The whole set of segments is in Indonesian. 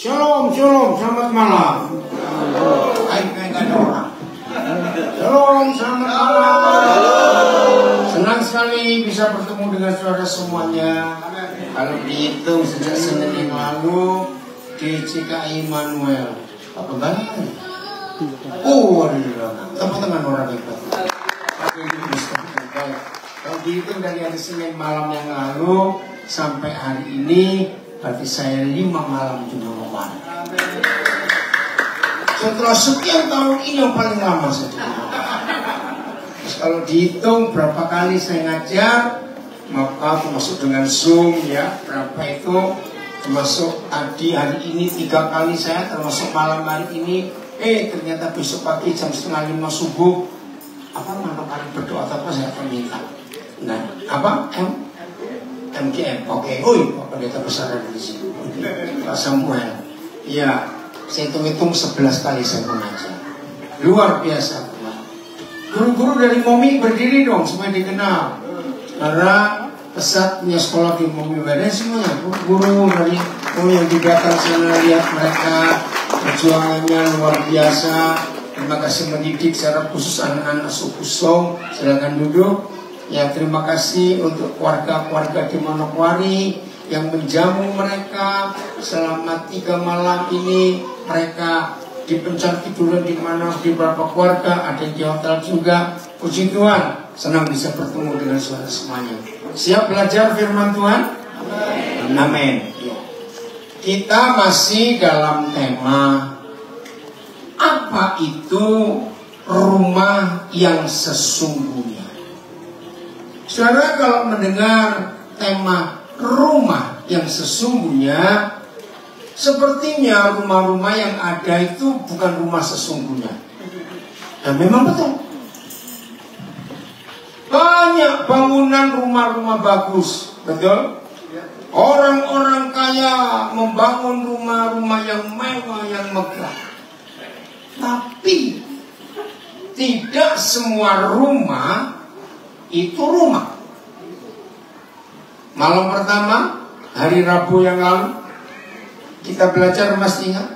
Shalom, selamat malam. Kayak ada orang. Shalom, selamat malam. Senang sekali bisa bertemu dengan saudara semuanya. Kalau dihitung sejak Senin yang lalu di GKI Immanuel, apa banget? Oh, ada di belakang. Teman-teman orang hebat. Kalau dihitung dari hari Senin malam yang lalu sampai hari ini, berarti saya 5 malam di Noman. Setelah sekian tahun ini yang paling lama saja. Terus kalau dihitung berapa kali saya ngajar, maka termasuk dengan Zoom ya, berapa itu, termasuk tadi hari ini 3 kali saya, termasuk malam hari ini. Ternyata besok pagi jam 4:30 subuh, apa mana kali berdoa atau apa saya akan minta. Nah, apa MGM, oke. Pak Pendeta besar ada di sini, Pak Samuel. Ya, saya hitung-hitung 11 kali saya mengajar. Luar biasa. Guru-guru dari Momi berdiri dong supaya dikenal. Karena Pesat punya sekolah di Momi Badan semuanya. Guru dari Momi yang di belakang sana, lihat mereka perjuangannya luar biasa. Terima kasih mendidik secara khusus anak-anak suku Song. Silakan duduk. Ya, terima kasih untuk warga-warga di Manokwari yang menjamu mereka selama 3 malam ini. Mereka dipencet tiduran di mana di beberapa keluarga, ada di hotel juga. Puji Tuhan, senang bisa bertemu dengan saudara semuanya. Siap belajar firman Tuhan? Amin. Kita masih dalam tema apa itu rumah yang sesungguhnya. Saudara, kalau mendengar tema rumah yang sesungguhnya, sepertinya rumah-rumah yang ada itu bukan rumah sesungguhnya. Dan memang betul. Banyak bangunan rumah-rumah bagus, betul? Orang-orang kaya membangun rumah-rumah yang mewah, yang megah. Tapi tidak semua rumah itu rumah. Malam pertama, hari Rabu yang lalu, kita belajar, masih ingat?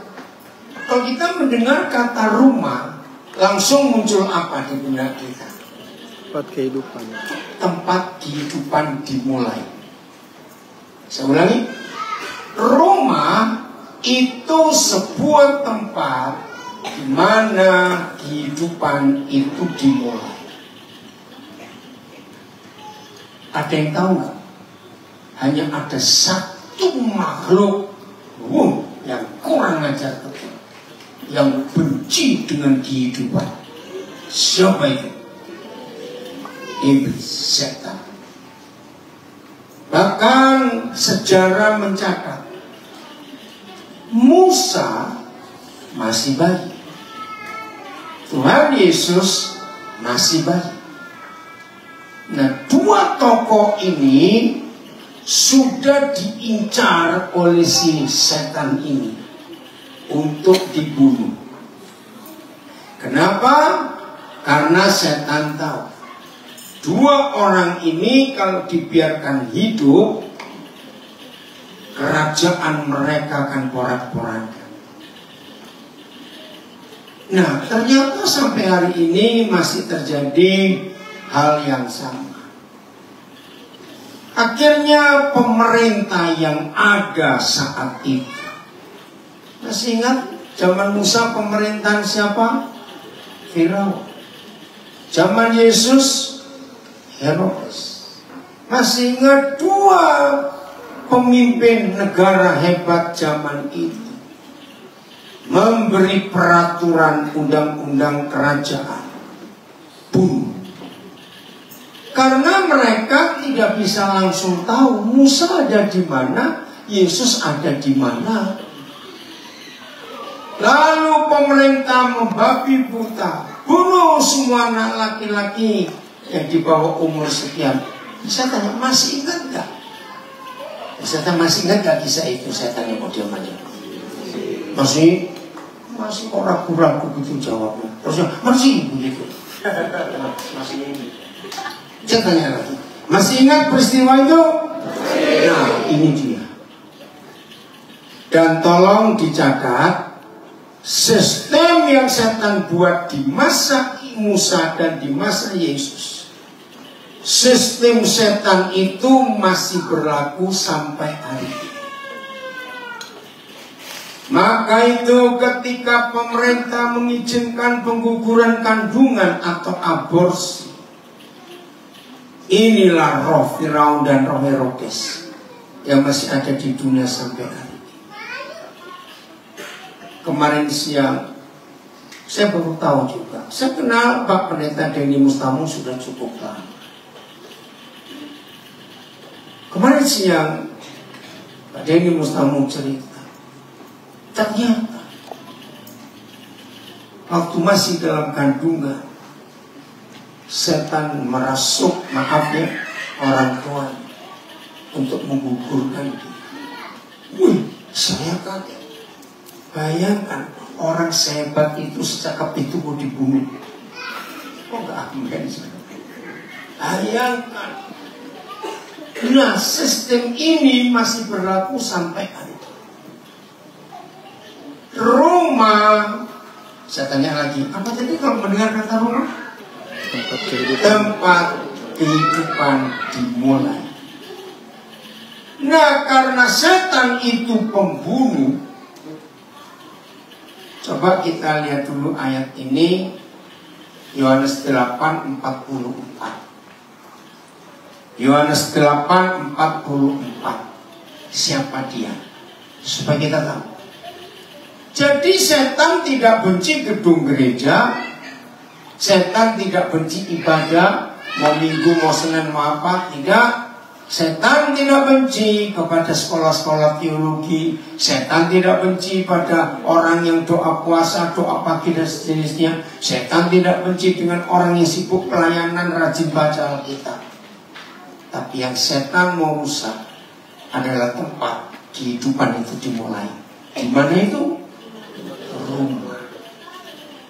Kalau kita mendengar kata rumah, langsung muncul apa di benak kita? Tempat kehidupan. Tempat kehidupan dimulai. Saya ulangi, rumah itu sebuah tempat di mana kehidupan itu dimulai. Ada yang tahu nggak? Hanya ada satu makhluk yang kurang ajar betul, yang benci dengan kehidupan. Siapa itu? Iblis, setan. Bahkan sejarah mencatat Musa masih bayi, Tuhan Yesus masih bayi. Nah, 2 tokoh ini sudah diincar oleh si setan ini untuk dibunuh. Kenapa? Karena setan tahu 2 orang ini kalau dibiarkan hidup, kerajaan mereka akan porak-poranda. Nah, ternyata sampai hari ini masih terjadi hal yang sama. Akhirnya pemerintah yang ada saat itu, masih ingat zaman Musa pemerintahan siapa? Firaun. Zaman Yesus, Herodes. Masih ingat 2 pemimpin negara hebat zaman itu memberi peraturan undang-undang kerajaan bunuh. Karena mereka tidak bisa langsung tahu Musa ada di mana, Yesus ada di mana. Lalu pemerintah membabi buta, bunuh semua anak laki-laki yang di bawah umur sekian. Saya tanya, masih ingat gak? Saya tanya, masih ingat gak kisah itu? Saya tanya, mau diam aja. Masih kok ragu-ragu gitu jawabnya. Terusnya, masih begitu. Masih ini. Saya tanya lagi, masih ingat peristiwa itu? Nah, ini dia. Dan tolong dicatat, sistem yang setan buat di masa Musa dan di masa Yesus, sistem setan itu masih berlaku sampai hari ini. Maka itu ketika pemerintah mengizinkan pengguguran kandungan atau aborsi, inilah roh Firaun dan roh Herodes yang masih ada di dunia sampai hari ini. Kemarin siang saya baru tahu juga. Saya kenal Pak Pendeta Denny Mustamu sudah cukup lama. Kemarin siang Pak Denny Mustamu cerita, ternyata waktu masih dalam kandungan, setan merasuk, maaf ya, orang tua untuk menggugurkan dia. Wih, saya kaget. Bayangkan orang sehebat itu, secakap itu mau dibunuh. Kok gak amen? Bayangkan. Nah, sistem ini masih berlaku sampai hari ini. Roma, saya tanya lagi, apa tadi kalau mendengar kata Roma? Tempat kehidupan dimulai. Nah, karena setan itu pembunuh, coba kita lihat dulu ayat ini, Yohanes 8:44. Yohanes 8:44. Siapa dia? Supaya kita tahu. Jadi setan tidak benci gedung gereja, setan tidak benci ibadah, mau minggu, mau Senin, mau apa, tidak. Setan tidak benci kepada sekolah-sekolah teologi. Setan tidak benci pada orang yang doa puasa, doa pagi dan sejenisnya. Setan tidak benci dengan orang yang sibuk pelayanan, rajin baca Alkitab. Tapi yang setan mau rusak adalah tempat kehidupan itu dimulai. Di mana itu? Rumah.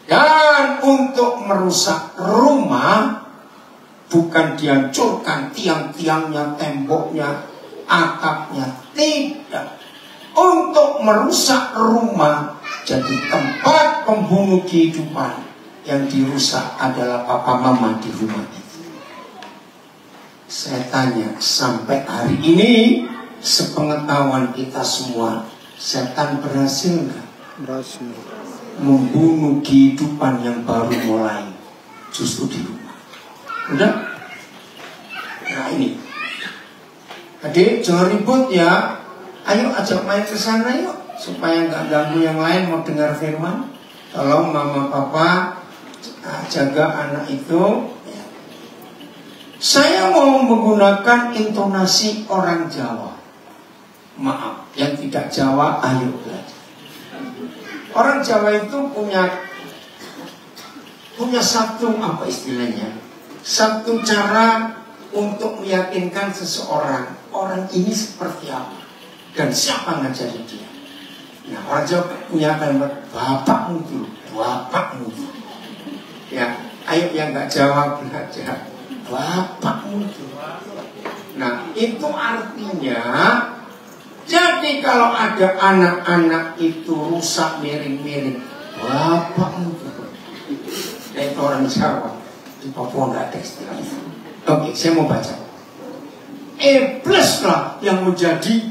Dan untuk merusak rumah, bukan dihancurkan tiang-tiangnya, temboknya, atapnya. Tidak. Untuk merusak rumah, jadi tempat pembunuh kehidupan. Yang dirusak adalah papa mama di rumah itu. Saya tanya, sampai hari ini, sepengetahuan kita semua, setan berhasil nggak? Berhasil. Membunuh kehidupan yang baru mulai, justru di rumah. Udah? Nah ini. Adik, jangan ribut ya. Ayo ajak main ke sana yuk, supaya nggak ganggu yang lain mau dengar firman. Tolong mama papa jaga anak itu. Saya mau menggunakan intonasi orang Jawa. Maaf, yang tidak Jawa ayo belajar. Orang Jawa itu punya satu apa istilahnya? Satu cara untuk meyakinkan seseorang, orang ini seperti apa dan siapa ngajarin dia. Nah, orang Jawa punya kalimat bapakmu dulu, bapakmu dulu. Ya, ayo yang nggak Jawa belajar. Bapakmu dulu. Nah, itu artinya, jadi kalau ada anak-anak itu rusak miring-miring, bapakmu dulu. Nah, itu orang Jawa. Di Papua nggak ada istilah itu. Oke, saya mau baca. Iblis lah yang menjadi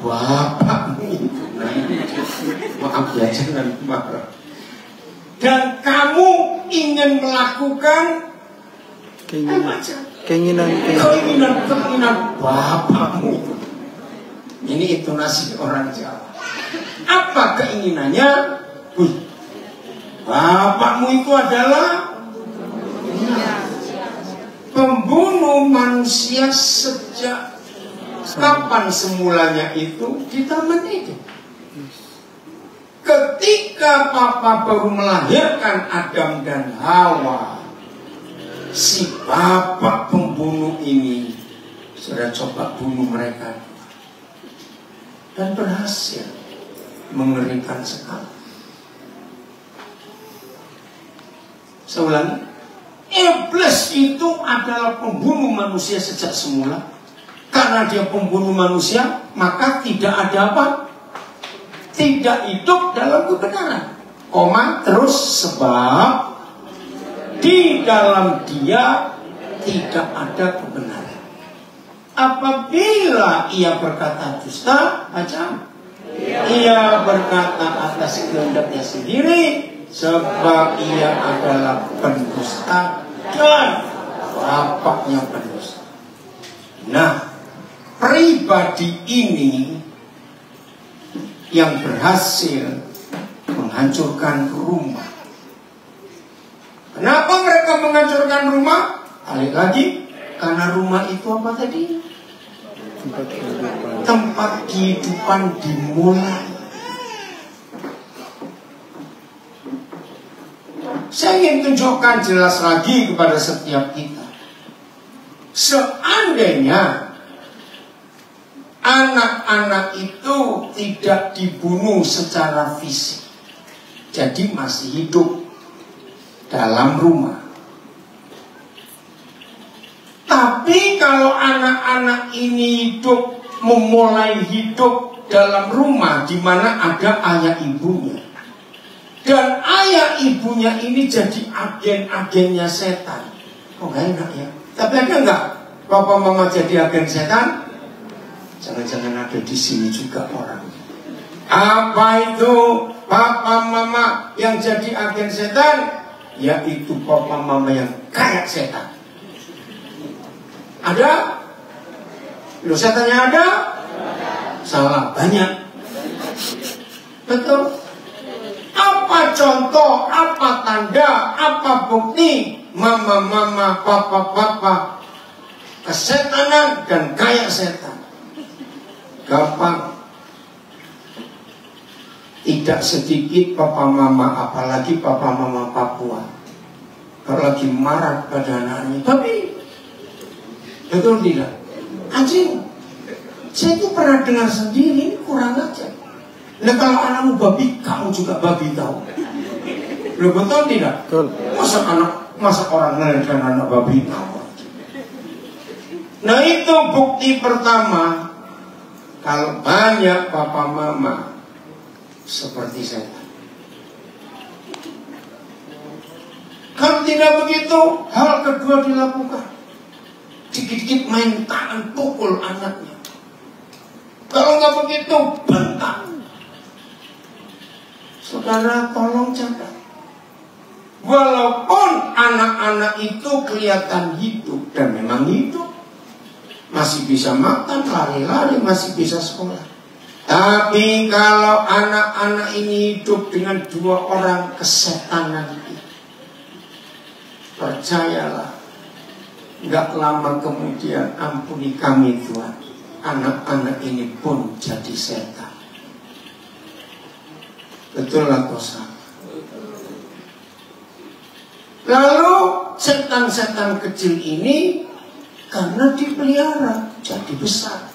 bapakmu itu. Nah, maaf ya, jangan marah. Dan kamu ingin melakukan keinginan bapakmu. Ini intonasi orang Jawa. Apa keinginannya? Bapakmu itu adalah pembunuh manusia sejak kapan semulanya itu di Taman Eden. Ketika papa baru melahirkan Adam dan Hawa, si bapak pembunuh ini sudah coba bunuh mereka dan berhasil. Mengerikan sekali. Saya ulangi, iblis itu adalah pembunuh manusia sejak semula. Karena dia pembunuh manusia, maka tidak ada apa? tidak hidup dalam kebenaran. Koma terus sebab di dalam dia tidak ada kebenaran. Apabila ia berkata dusta, baca, ia berkata atas kehendaknya sendiri, sebab ia adalah pendusta dan bapaknya pendusta. Nah, pribadi ini yang berhasil menghancurkan rumah. Kenapa mereka menghancurkan rumah? Balik lagi, karena rumah itu apa tadi? Tempat kehidupan dimulai. Saya ingin tunjukkan jelas lagi kepada setiap kita. Seandainya anak-anak itu tidak dibunuh secara fisik, jadi masih hidup dalam rumah. Tapi kalau anak-anak ini memulai hidup dalam rumah di mana ada ayah ibunya, dan ayah ibunya ini jadi agen-agennya setan. Oh gak enak ya. Tapi ada nggak papa mama jadi agen setan? Jangan-jangan ada di sini juga orang. Apa itu papa mama yang jadi agen setan? Yaitu papa mama yang kayak setan. Ada? Loh, setannya ada? Salah, banyak. Betul. Apa contoh, apa tanda, apa bukti mama-mama, papa-papa kesetanan dan kayak setan? Gampang. Tidak sedikit papa mama, apalagi papa mama Papua, kalau lagi marah pada anaknya, tapi betul tidak? Anjing, saya itu pernah dengar sendiri, ini kurang aja. Nah kalau anakmu babi, kamu juga babi tahu. Loh, betul tidak? Betul. Masa orang melahirkan anak babi tahu? Nah itu bukti pertama. Kalau banyak papa mama seperti saya. Kalau tidak begitu, hal kedua dilakukan. Dikit-dikit main tangan pukul anaknya. Kalau nggak begitu, bentak. Saudara tolong catat. Walaupun anak-anak itu kelihatan hidup, dan memang hidup, masih bisa makan, lari-lari, masih bisa sekolah. Tapi kalau anak-anak ini hidup dengan dua orang kesetanan itu, percayalah, nggak lama kemudian, ampuni kami Tuhan, anak-anak ini pun jadi setan. Betul atau salah? Lalu setan-setan kecil ini karena dipelihara jadi besar.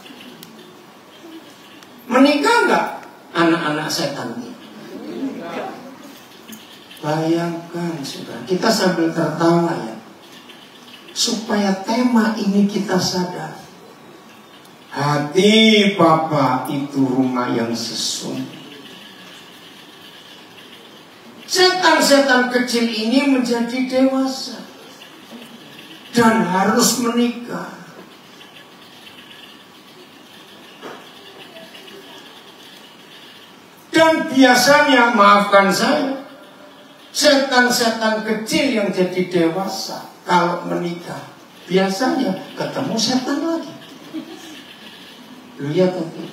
Menikah nggak anak-anak setan ini? Bayangkan sudah, kita sambil tertawa ya, supaya tema ini kita sadar. Hati Bapa itu rumah yang sesungguhnya. Setan-setan kecil ini menjadi dewasa dan harus menikah. Dan biasanya, maafkan saya, setan-setan kecil yang jadi dewasa kalau menikah, biasanya ketemu setan lagi. Lihat itu,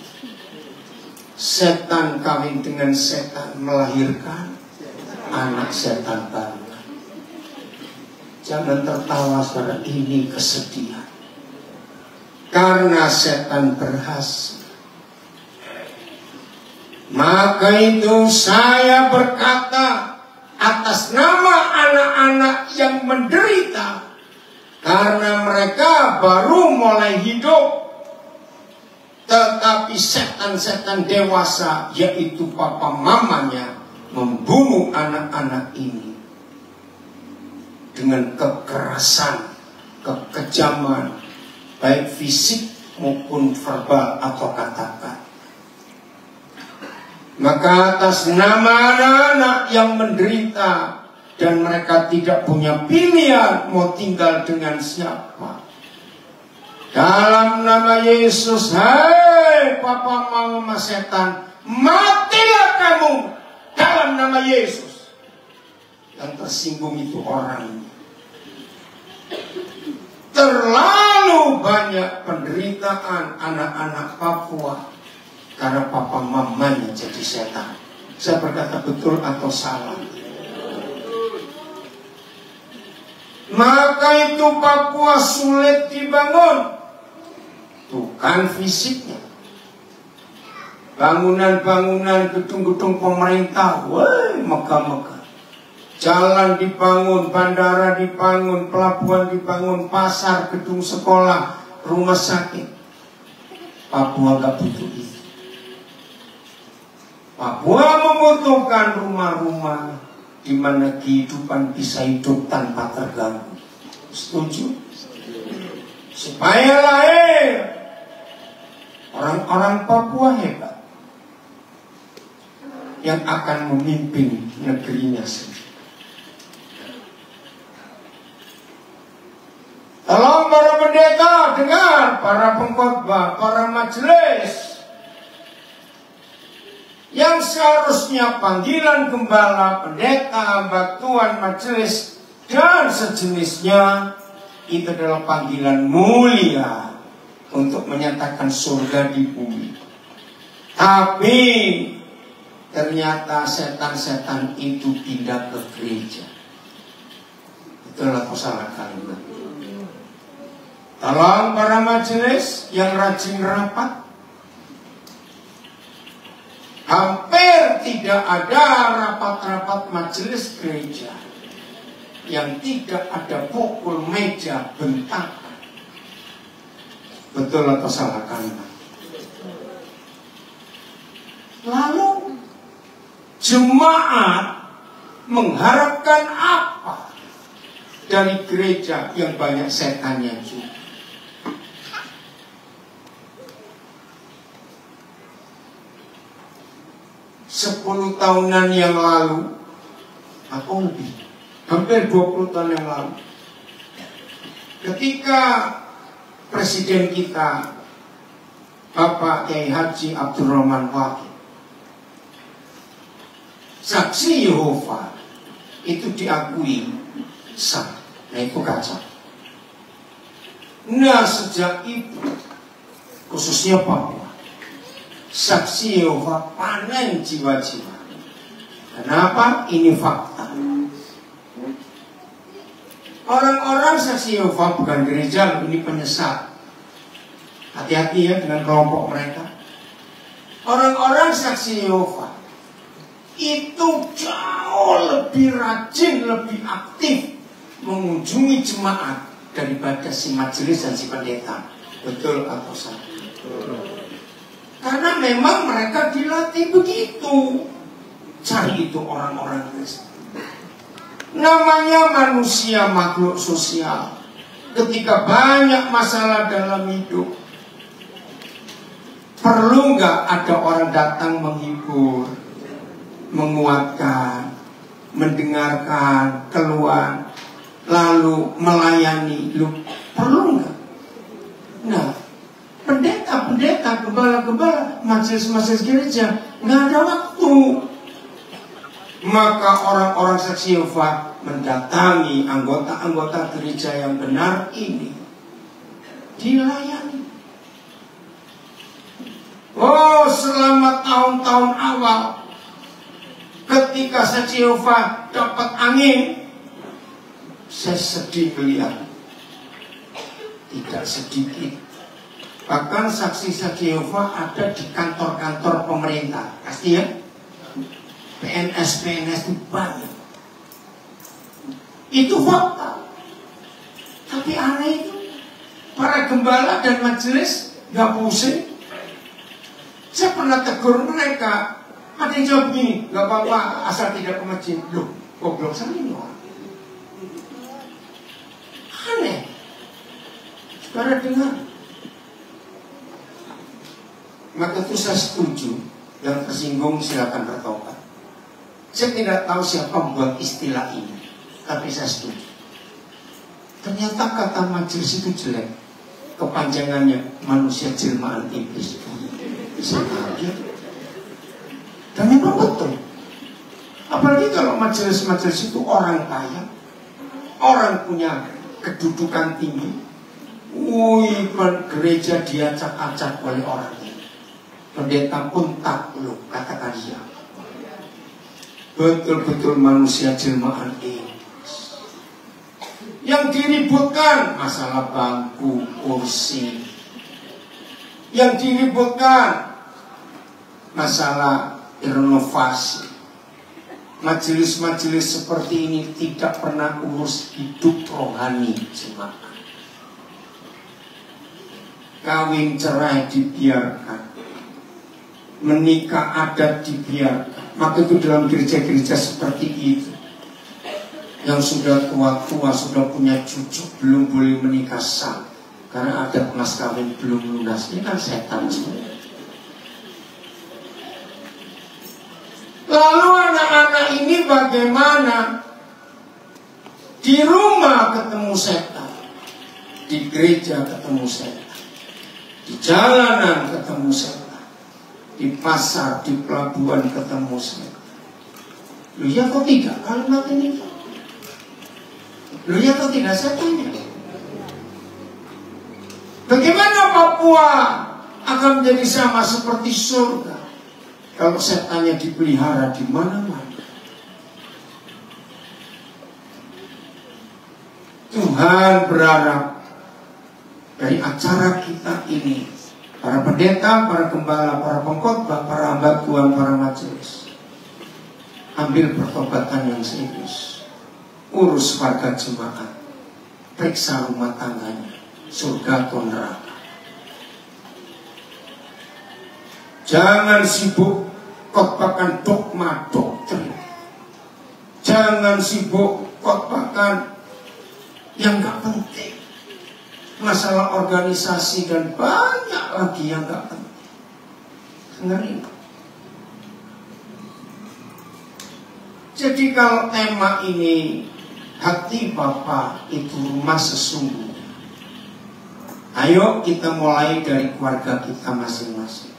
setan kawin dengan setan melahirkan anak setan baru. Jangan tertawa saudara, ini kesedihan. Karena setan berhasil. Maka itu saya berkata atas nama anak-anak yang menderita, karena mereka baru mulai hidup, tetapi setan-setan dewasa, yaitu papa mamanya, membunuh anak-anak ini dengan kekerasan, kekejaman, baik fisik maupun verbal atau kata-kata. Maka atas nama anak-anak yang menderita dan mereka tidak punya pilihan mau tinggal dengan siapa, dalam nama Yesus, hai papa mama setan, matilah kamu dalam nama Yesus. Yang tersinggung itu orang. Terlalu banyak penderitaan anak-anak Papua karena papa mamanya jadi setan. Saya berkata betul atau salah? Maka itu Papua sulit dibangun. Bukan fisiknya. Bangunan-bangunan, gedung-gedung pemerintah, wah, megah-megah. Jalan dibangun, bandara dibangun, pelabuhan dibangun, pasar, gedung sekolah, rumah sakit. Papua gak butuh itu. Papua membutuhkan rumah-rumah di mana kehidupan bisa hidup tanpa terganggu. Setuju? Supaya lahir orang-orang Papua hebat yang akan memimpin negerinya sendiri. Tolong para pendeta, dengar, para pengkhotbah, para majelis, yang seharusnya panggilan gembala, pendeta, batuan, majelis, dan sejenisnya, itu adalah panggilan mulia untuk menyatakan surga di bumi. Tapi ternyata setan-setan itu pindah ke gereja. Itulah salah kalimat. Tolong para majelis yang rajin rapat, hampir tidak ada rapat-rapat majelis gereja yang tidak ada pukul meja bentakan. Betul atau salah kalimat? Lalu jemaat mengharapkan apa dari gereja yang banyak setannya juga? 10 tahunan yang lalu atau lebih, hampir 20 tahun yang lalu, ketika presiden kita Bapak Kiai Haji Abdurrahman Wahid, saksi Yehova itu diakui sah. Nah itu kaca. Nah sejak itu, khususnya Papua, saksi Yehova panen jiwa-jiwa. Kenapa? Ini fakta. Orang-orang saksi Yehova bukan gereja, ini penyesat. Hati-hati ya dengan kelompok mereka. Orang-orang saksi Yehova itu jauh lebih rajin, lebih aktif mengunjungi jemaat daripada si majelis dan si pendeta. Betul atau salah? Karena memang mereka dilatih begitu. Cari itu orang-orang Kristen. Namanya manusia makhluk sosial. Ketika banyak masalah dalam hidup, perlu nggak ada orang datang menghibur, menguatkan, mendengarkan keluhan, lalu melayani? Lu perlu nggak? Nah, pendeta-pendeta, gembala-gembala, majelis-majelis gereja nggak ada waktu. Maka orang-orang saksi Yehova mendatangi anggota-anggota gereja yang benar ini, dilayani. Oh, selama tahun-tahun awal, ketika saksi Yehova dapat angin, saya sedih melihat. Tidak sedikit. Bahkan saksi-saksi Yehova ada di kantor-kantor pemerintah. Pasti ya? PNS itu banyak. Itu fakta. Tapi aneh itu, para gembala dan majelis gak pusing. Saya pernah tegur mereka, ada yang jawab gini, gak apa-apa asal tidak ke masjid. Loh, goblok sama ini orang. Aneh. Saudara dengar. Maka itu saya setuju Yang tersinggung silakan bertobat. Saya tidak tahu siapa membuat istilah ini, tapi saya setuju. Ternyata kata majelis itu jelek. Kepanjangannya manusia jelmaan iblis. Saya kaget. Dan memang betul. Apalagi kalau majelis-majelis itu orang kaya, orang punya kedudukan tinggi. Wih, gereja diacak-acak oleh orang ini. Pendeta pun takluk, katakan dia. Betul-betul manusia jelmaan iblis. Yang diributkan masalah bangku, kursi. Yang diributkan masalah renovasi. Majelis-majelis seperti ini tidak pernah urus hidup rohani jemaat. Kawin cerai dibiarkan, menikah adat dibiarkan. Maka itu dalam gereja-gereja seperti itu, yang sudah tua-tua, sudah punya cucu, belum boleh menikah sah karena adat mas kawin belum lunas. Ini kan setan semua. Lalu anak-anak ini bagaimana? Di rumah ketemu setan, di gereja ketemu setan, di jalanan ketemu setan, di pasar, di pelabuhan ketemu setan. Loh ya kok tidak kalimat ini? Loh ya kok tidak, saya tanya. Bagaimana Papua akan menjadi sama seperti surga kalau setannya dipelihara di mana-mana? Tuhan berharap dari acara kita ini, para pendeta, para gembala, para pengkhotbah, para hamba Tuhan, para majelis, ambil pertobatan yang serius. Urus warga jemaat, periksa rumah tangganya, surga atau neraka. Jangan sibuk khotbahkan dogma doktrin. Jangan sibuk khotbahkan yang gak penting. Masalah organisasi dan banyak lagi yang gak penting. Ngeri. Jadi kalau tema ini hati Bapa itu rumah sesungguhnya, ayo kita mulai dari keluarga kita masing-masing.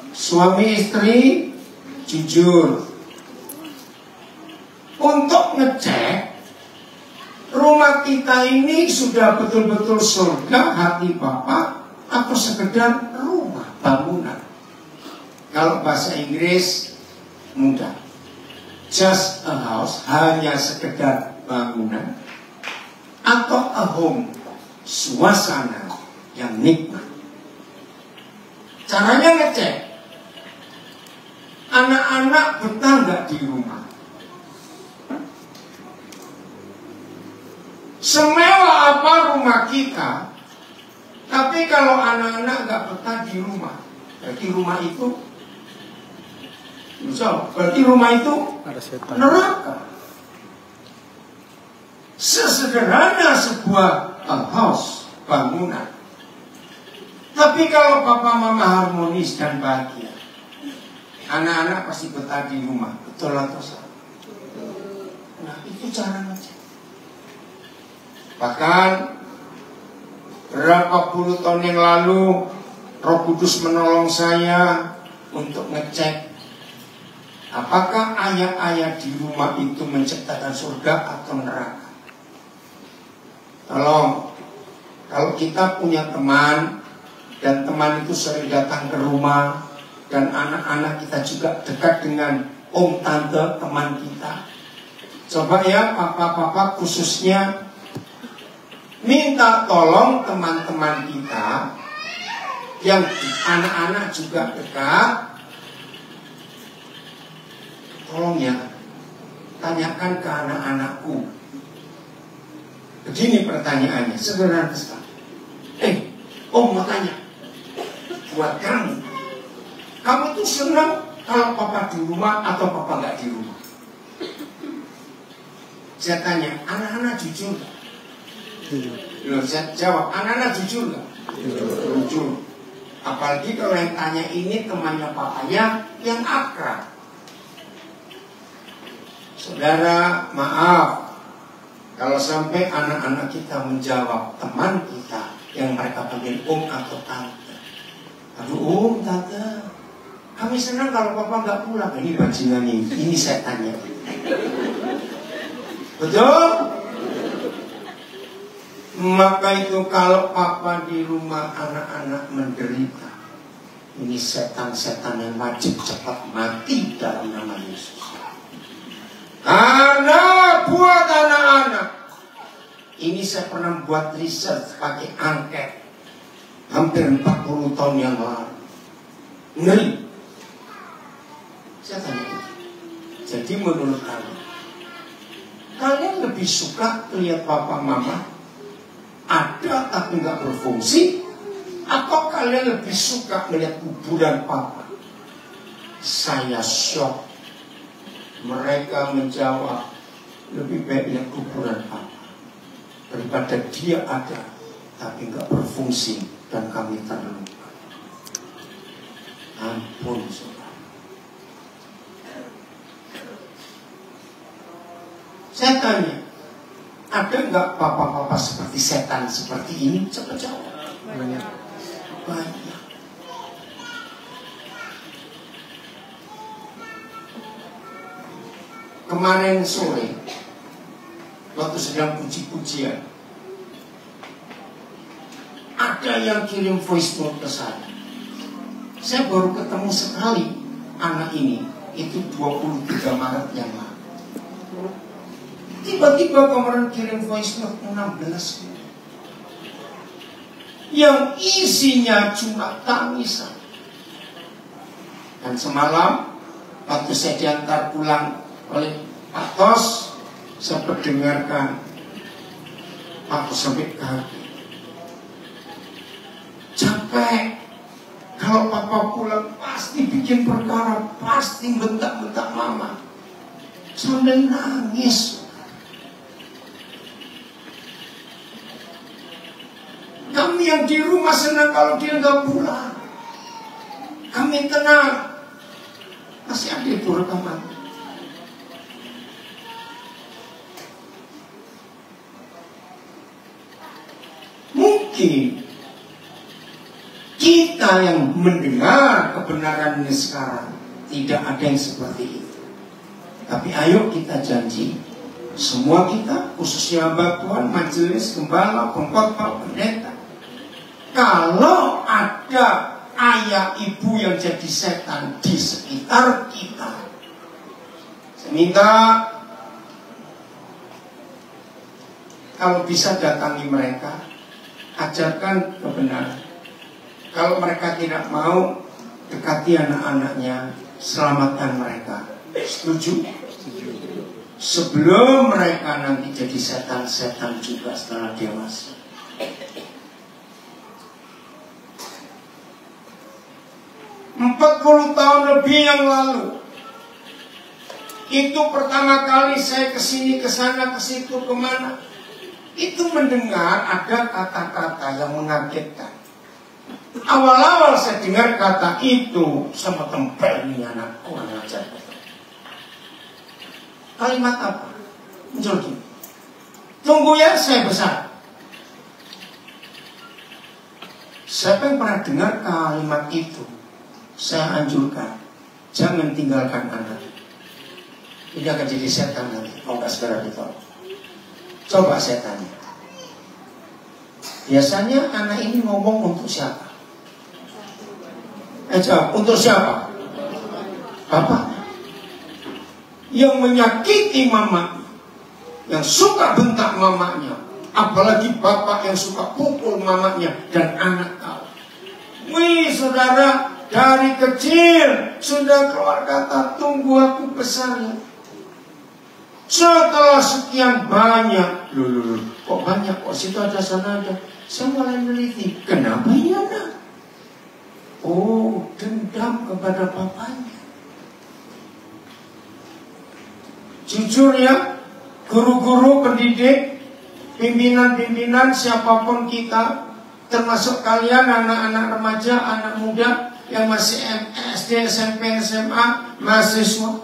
Suami istri jujur untuk ngecek rumah kita ini sudah betul-betul surga hati Bapak atau sekedar rumah bangunan. Kalau bahasa Inggris mudah, just a house, hanya sekedar bangunan, atau a home, suasana yang nikmat. Caranya ngecek, anak-anak betah nggak di rumah? Semewah apa rumah kita, tapi kalau anak-anak nggak betah di rumah, berarti rumah itu, berarti rumah itu neraka. Sesederhana sebuah house, bangunan, tapi kalau papa mama harmonis dan bahagia, anak-anak pasti betah di rumah. Betul atau salah? Nah, itu cara ngecek. Bahkan berapa puluh tahun yang lalu Roh Kudus menolong saya untuk ngecek apakah ayat-ayat di rumah itu menciptakan surga atau neraka. Kalau kita punya teman dan teman itu sering datang ke rumah, dan anak-anak kita juga dekat dengan om tante teman kita, coba ya papa-papa khususnya minta tolong teman-teman kita yang anak-anak juga dekat, tolong ya tanyakan ke anak-anakku. Begini pertanyaannya, sederhana sekali. Om mau tanya, buat kamu tuh senang kalau papa di rumah atau papa nggak di rumah? Saya tanya, anak-anak jujur gak? Loh, saya jawab, anak-anak jujur gak? Jujur. Apalagi kalau yang tanya ini temannya papanya yang akrab. Saudara, maaf kalau sampai anak-anak kita menjawab teman kita yang mereka panggil atau tante. Aduh tante, kami senang kalau papa nggak pulang. Ini bajingan ini setannya. Betul? Maka itu kalau papa di rumah anak-anak menderita, ini setan-setan yang wajib cepat mati dalam nama Yesus. Karena buat anak-anak, ini saya pernah buat research pakai angket hampir 40 tahun yang lalu. Ngeri. Saya tanya, jadi menurut kalian lebih suka lihat papa mama ada tapi nggak berfungsi, atau kalian lebih suka melihat kuburan papa? Saya shock. Mereka menjawab lebih baik lihat kuburan papa daripada dia ada tapi nggak berfungsi dan kami terluka. Ampun saudara. Saya tanya, ada nggak papa-papa seperti setan seperti ini? Coba jawab. Banyak. Banyak. Kemarin sore, waktu sedang puji-pujian, ada yang kirim voice note ke saya. Saya baru ketemu sekali anak ini, itu 23 Maret yang lalu. Tiba-tiba kemarin kirim voice note 16 menit yang isinya cuma tangisan. Dan semalam waktu saya diantar pulang oleh Pak Tos, saya mendengarkan aku sampai kaget. Capek. Kalau papa pulang pasti bikin perkara, pasti bentak-bentak mama sambil nangis. Kami yang di rumah senang kalau dia nggak pulang. Kami tenang. Masih ada itu rekaman. Mungkin kita yang mendengar kebenaran ini sekarang tidak ada yang seperti itu. Tapi ayo kita janji, semua kita, khususnya hamba Tuhan, majelis, gembala, pengkhotbah, pendeta, kalau ada ayah ibu yang jadi setan di sekitar kita, saya minta kalau bisa datangi mereka, ajarkan kebenaran. Kalau mereka tidak mau, dekati anak-anaknya, selamatkan mereka. Setuju? Sebelum mereka nanti jadi setan-setan juga setelah dewasa. Empat 40 tahun lebih yang lalu, itu pertama kali saya kesini, kesana, kesitu, kemana, itu mendengar ada kata-kata yang mengagetkan. Awal-awal saya dengar kata itu, sama tempel nih anak kurang ajar. Kalimat apa? Muncul gini, tunggu ya saya besar. Siapa yang pernah dengar kalimat itu? Saya anjurkan, jangan tinggalkan anak. Ini akan jadi setan nanti, kalau nggak segera ditolong. Coba saya tanya, biasanya anak ini ngomong untuk siapa? Jawab, untuk siapa? Bapak. Yang menyakiti mama, yang suka bentak mamanya, apalagi bapak yang suka pukul mamanya, dan anak tahu. Wih saudara, dari kecil sudah keluar kata, tunggu aku besar ya. Setelah sekian banyak, loh, kok banyak, kok situ ada, sana ada. Saya mulai meneliti, kenapa ini anak? Oh, dendam kepada bapaknya. Jujur ya, guru-guru, pendidik, pimpinan-pimpinan, siapapun kita, termasuk kalian anak-anak remaja, anak muda yang masih SD, SMP, SMA, mahasiswa.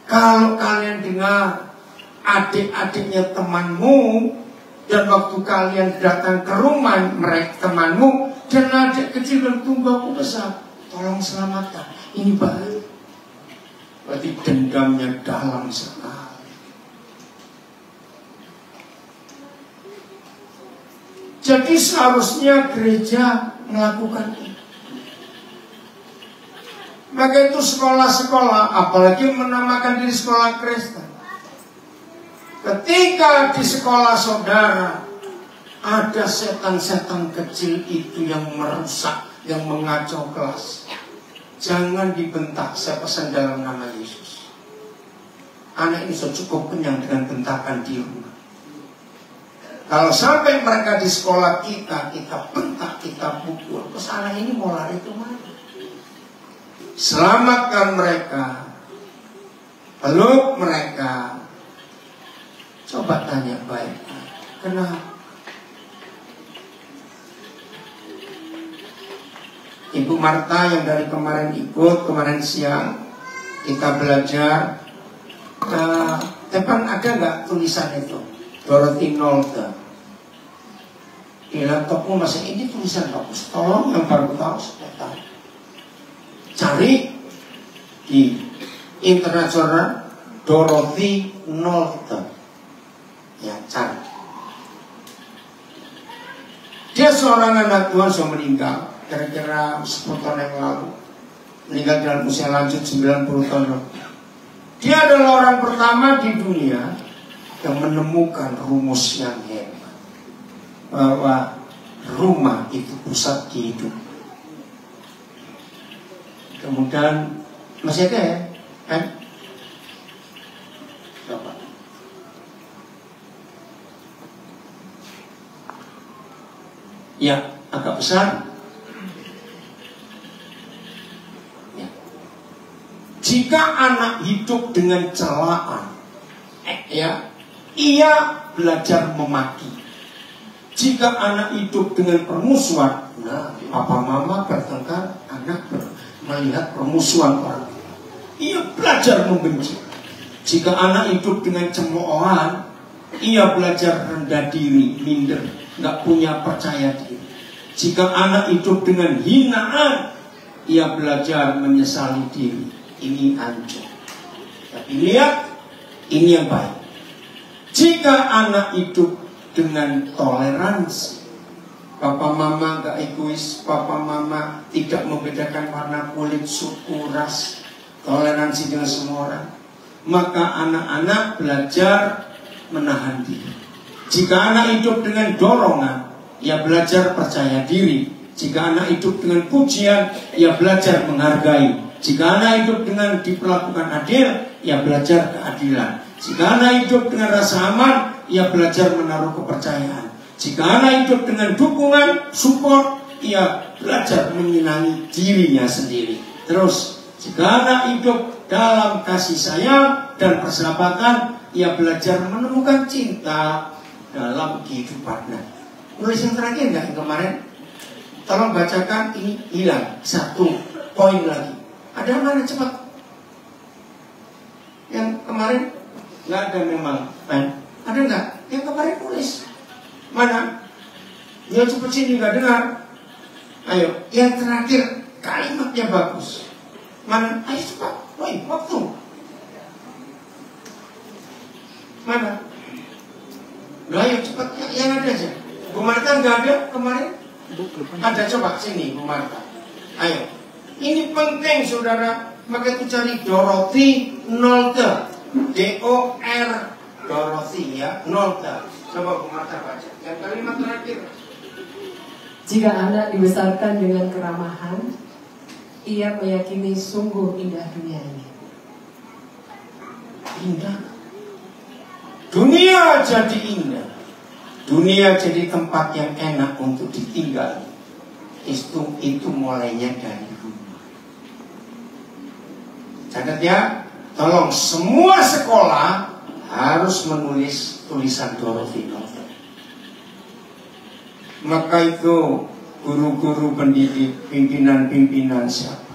Kalau kalian dengar adik-adiknya temanmu, dan waktu kalian datang ke rumah mereka temanmu, dan adik kecil dan tunggu aku besar, tolong selamatkan. Ini bahaya. Berarti dendamnya dalam sekali. Jadi seharusnya gereja melakukan itu. Maka itu sekolah-sekolah, apalagi menamakan diri sekolah Kristen. Ketika di sekolah saudara ada setan-setan kecil itu yang merusak, yang mengacau kelas, jangan dibentak. Saya pesan dalam nama Yesus. Anak ini sudah cukup kenyang dengan bentakan di rumah. Kalau sampai mereka di sekolah kita bentak, kita pukul, terus anak ini mau lari kemana? Selamatkan mereka, peluk mereka. Coba tanya baik, kenapa? Ibu Marta yang dari kemarin ikut, kemarin siang kita belajar. Depan ada nggak tulisan itu? Dorothy Nolte. Di laptopmu masih ini tulisan bagus. Tolong yang baru tahu supaya cari di internasional Dorothy Nolte. Ya, cari. Dia seorang anak Tuhan sudah meninggal kira-kira 10 tahun yang lalu. Meninggal dalam usia lanjut 90 tahun. Dia adalah orang pertama di dunia yang menemukan rumus yang hebat, bahwa rumah itu pusat kehidupan. Kemudian masih ada ya? Coba. Ya, agak besar. Ya. Jika anak hidup dengan celaan, ya, ia belajar memaki. Jika anak hidup dengan permusuhan, nah, papa mama bertengkar, anak melihat permusuhan orang tua, ia belajar membenci. Jika anak hidup dengan cemoohan, ia belajar rendah diri, minder, nggak punya percaya diri. Jika anak hidup dengan hinaan, ia belajar menyesali diri. Ini hancur. Tapi lihat, ini yang baik. Jika anak hidup dengan toleransi, papa mama gak egois, papa mama tidak membedakan warna kulit, suku, ras, toleransi dengan semua orang, maka anak-anak belajar menahan diri. Jika anak hidup dengan dorongan, ia belajar percaya diri. Jika anak hidup dengan pujian, ia belajar menghargai. Jika anak hidup dengan diperlakukan adil, ia belajar keadilan. Jika anak hidup dengan rasa aman, ia belajar menaruh kepercayaan. Jika anak hidup dengan dukungan, support, ia belajar menyenangi dirinya sendiri. Terus, jika anak hidup dalam kasih sayang dan persahabatan, ia belajar menemukan cinta dalam kehidupannya. Nulis yang terakhir nggak yang kemarin? Tolong bacakan, ini hilang. 1 poin lagi. Ada mana cepat? Yang kemarin nggak ada memang. Ada nggak? Yang kemarin tulis. Mana? Ya cepat sini nggak dengar. Ayo, yang terakhir kalimatnya bagus. Mana? Ayo cepat. Woi, waktu. Mana? Nah, ayo cepat. Yang ada aja. Bu Marta nggak ada kemarin? Ada, coba sini Bu Marta. Ayo. Ini penting saudara. Maka itu cari Dorothy Nolte. D-O-R Dorothy ya, Nolte. Coba Bu Marta baca. Yang kalimat terakhir. Jika anak dibesarkan dengan keramahan, ia meyakini sungguh indah dunia ini. Indah. Dunia jadi indah. Dunia jadi tempat yang enak untuk ditinggal. Itu mulainya dari rumah. Catat ya, tolong semua sekolah harus menulis tulisan Dorothy Nolte. Maka itu guru-guru pendidik, pimpinan-pimpinan siapa?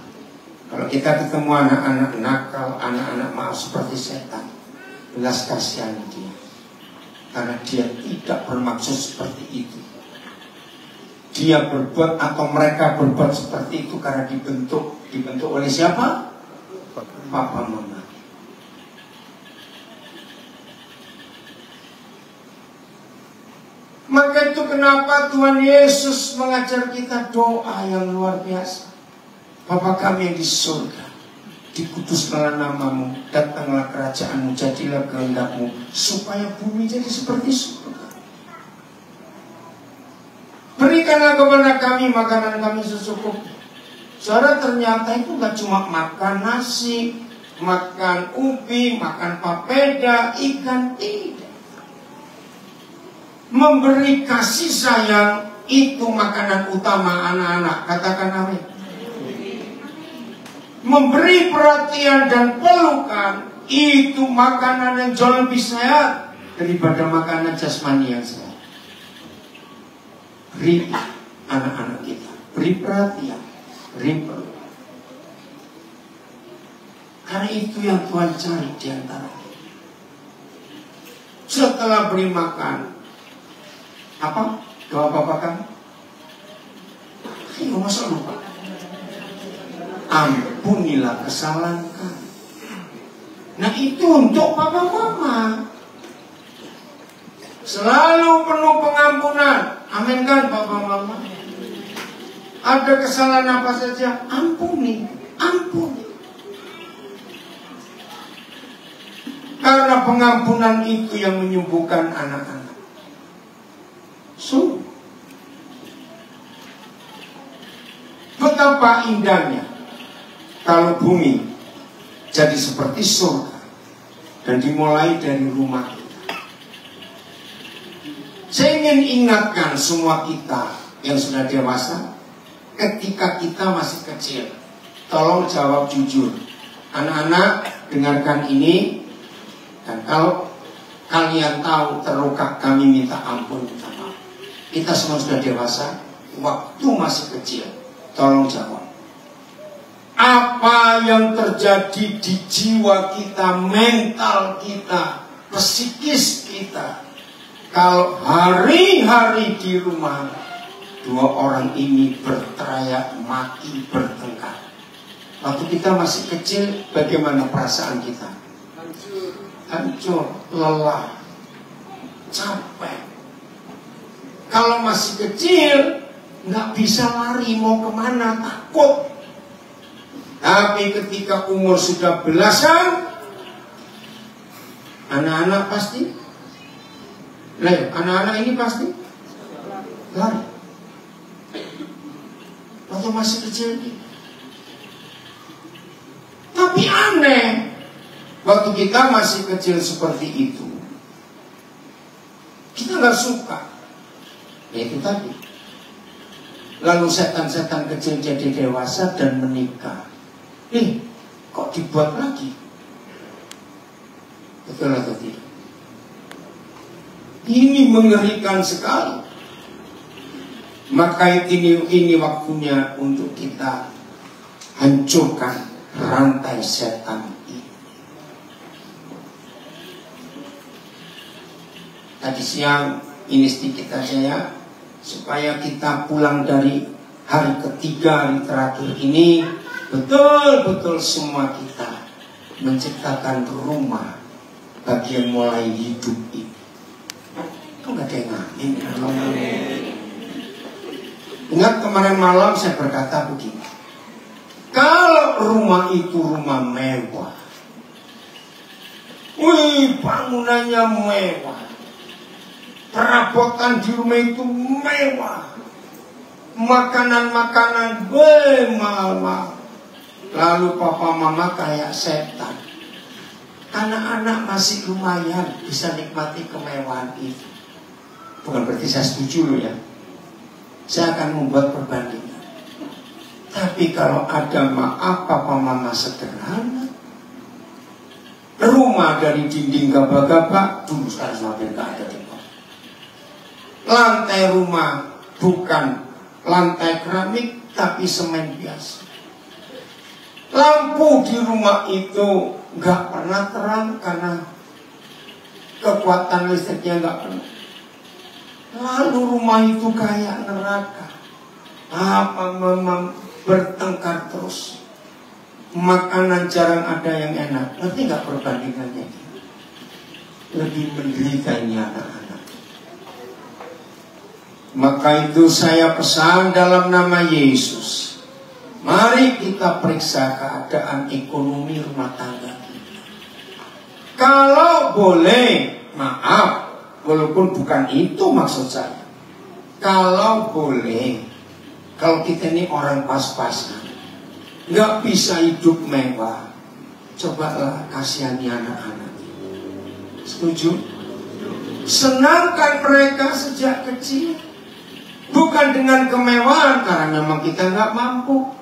Kalau kita ketemu anak-anak nakal, anak-anak maaf seperti setan, belas kasihan dia. Karena dia tidak bermaksud seperti itu. Dia berbuat atau mereka berbuat seperti itu karena dibentuk oleh siapa? Papa mama. Maka itu kenapa Tuhan Yesus mengajar kita doa yang luar biasa. Bapa kami yang di surga, dikuduskanlah namamu, datanglah kerajaanmu, jadilah kehendakmu, supaya bumi jadi seperti surga. Berikanlah kepada kami makanan kami secukupnya. Saudara, ternyata itu gak cuma makan nasi, makan ubi, makan papeda, ikan, tidak. Memberi kasih sayang itu makanan utama anak-anak. Katakan amin. Memberi perhatian dan pelukan itu makanan yang jauh lebih sehat daripada makanan jasmani yang sehat. Beri anak-anak kita, beri perhatian, beri pelukan. Karena itu yang Tuhan cari di antara kita. Setelah beri makan, apa? Doa Bapa kami. Ayo, masa lupa? Ampunilah kesalahan kami. Nah, itu untuk Papa Mama. Selalu penuh pengampunan. Amin kan Papa Mama? Ada kesalahan apa saja, ampuni, ampuni. Karena pengampunan itu yang menyembuhkan anak-anak. So, betapa indahnya kalau bumi jadi seperti surga dan dimulai dari rumah kita. Saya ingin ingatkan semua kita yang sudah dewasa, ketika kita masih kecil, tolong jawab jujur. Anak-anak, dengarkan ini, dan kalau kalian tahu terluka, kami minta ampun. Kita semua sudah dewasa, waktu masih kecil, tolong jawab. Apa yang terjadi di jiwa kita, mental kita, psikis kita, kalau hari-hari di rumah dua orang ini berteriak maki, bertengkar? Waktu kita masih kecil, bagaimana perasaan kita? Hancur, lelah, capek. Kalau masih kecil, nggak bisa lari, mau kemana, takut. Tapi ketika umur sudah belasan, anak-anak pasti, anak-anak ini pasti lari. Waktu masih kecil ini. Tapi aneh, waktu kita masih kecil seperti itu, kita nggak suka. Ya itu tadi. Lalu setan-setan kecil jadi dewasa dan menikah. Kok dibuat lagi? Betul atau tidak? Ini mengerikan sekali. Maka ini waktunya untuk kita hancurkan rantai setan ini. Tadi siang ini sedikit aja ya, supaya kita pulang dari hari ketiga, hari terakhir ini, betul-betul semua kita menciptakan rumah bagi yang mulai hidup ini. Kok gak ada yang ngamin? Ingat kemarin malam saya berkata begini, kalau rumah itu rumah mewah, bangunannya mewah, perabotan di rumah itu mewah, makanan-makanan mahal-mahal, lalu papa mama kayak setan, anak-anak masih lumayan bisa nikmati kemewahan itu. Bukan berarti saya setuju loh ya, saya akan membuat perbandingan. Tapi kalau ada maaf papa mama sederhana, rumah dari dinding gabah-gabah dulu sekarang hampir gak ada. Lantai rumah bukan lantai keramik, tapi semen biasa. Lampu di rumah itu nggak pernah terang karena kekuatan listriknya nggak pernah. Lalu rumah itu kayak neraka. Apa memang bertengkar terus. Makanan jarang ada yang enak. Nanti nggak perbandingannya. Lebih menderita ini anak-anak. Maka itu saya pesan dalam nama Yesus. Mari kita periksa keadaan ekonomi rumah tangga kita. Kalau boleh, maaf, walaupun bukan itu maksud saya. Kalau boleh, kalau kita ini orang pas-pasan, nggak bisa hidup mewah, cobalah kasihani anak-anak. Setuju? Senangkan mereka sejak kecil. Bukan dengan kemewahan, karena memang kita nggak mampu.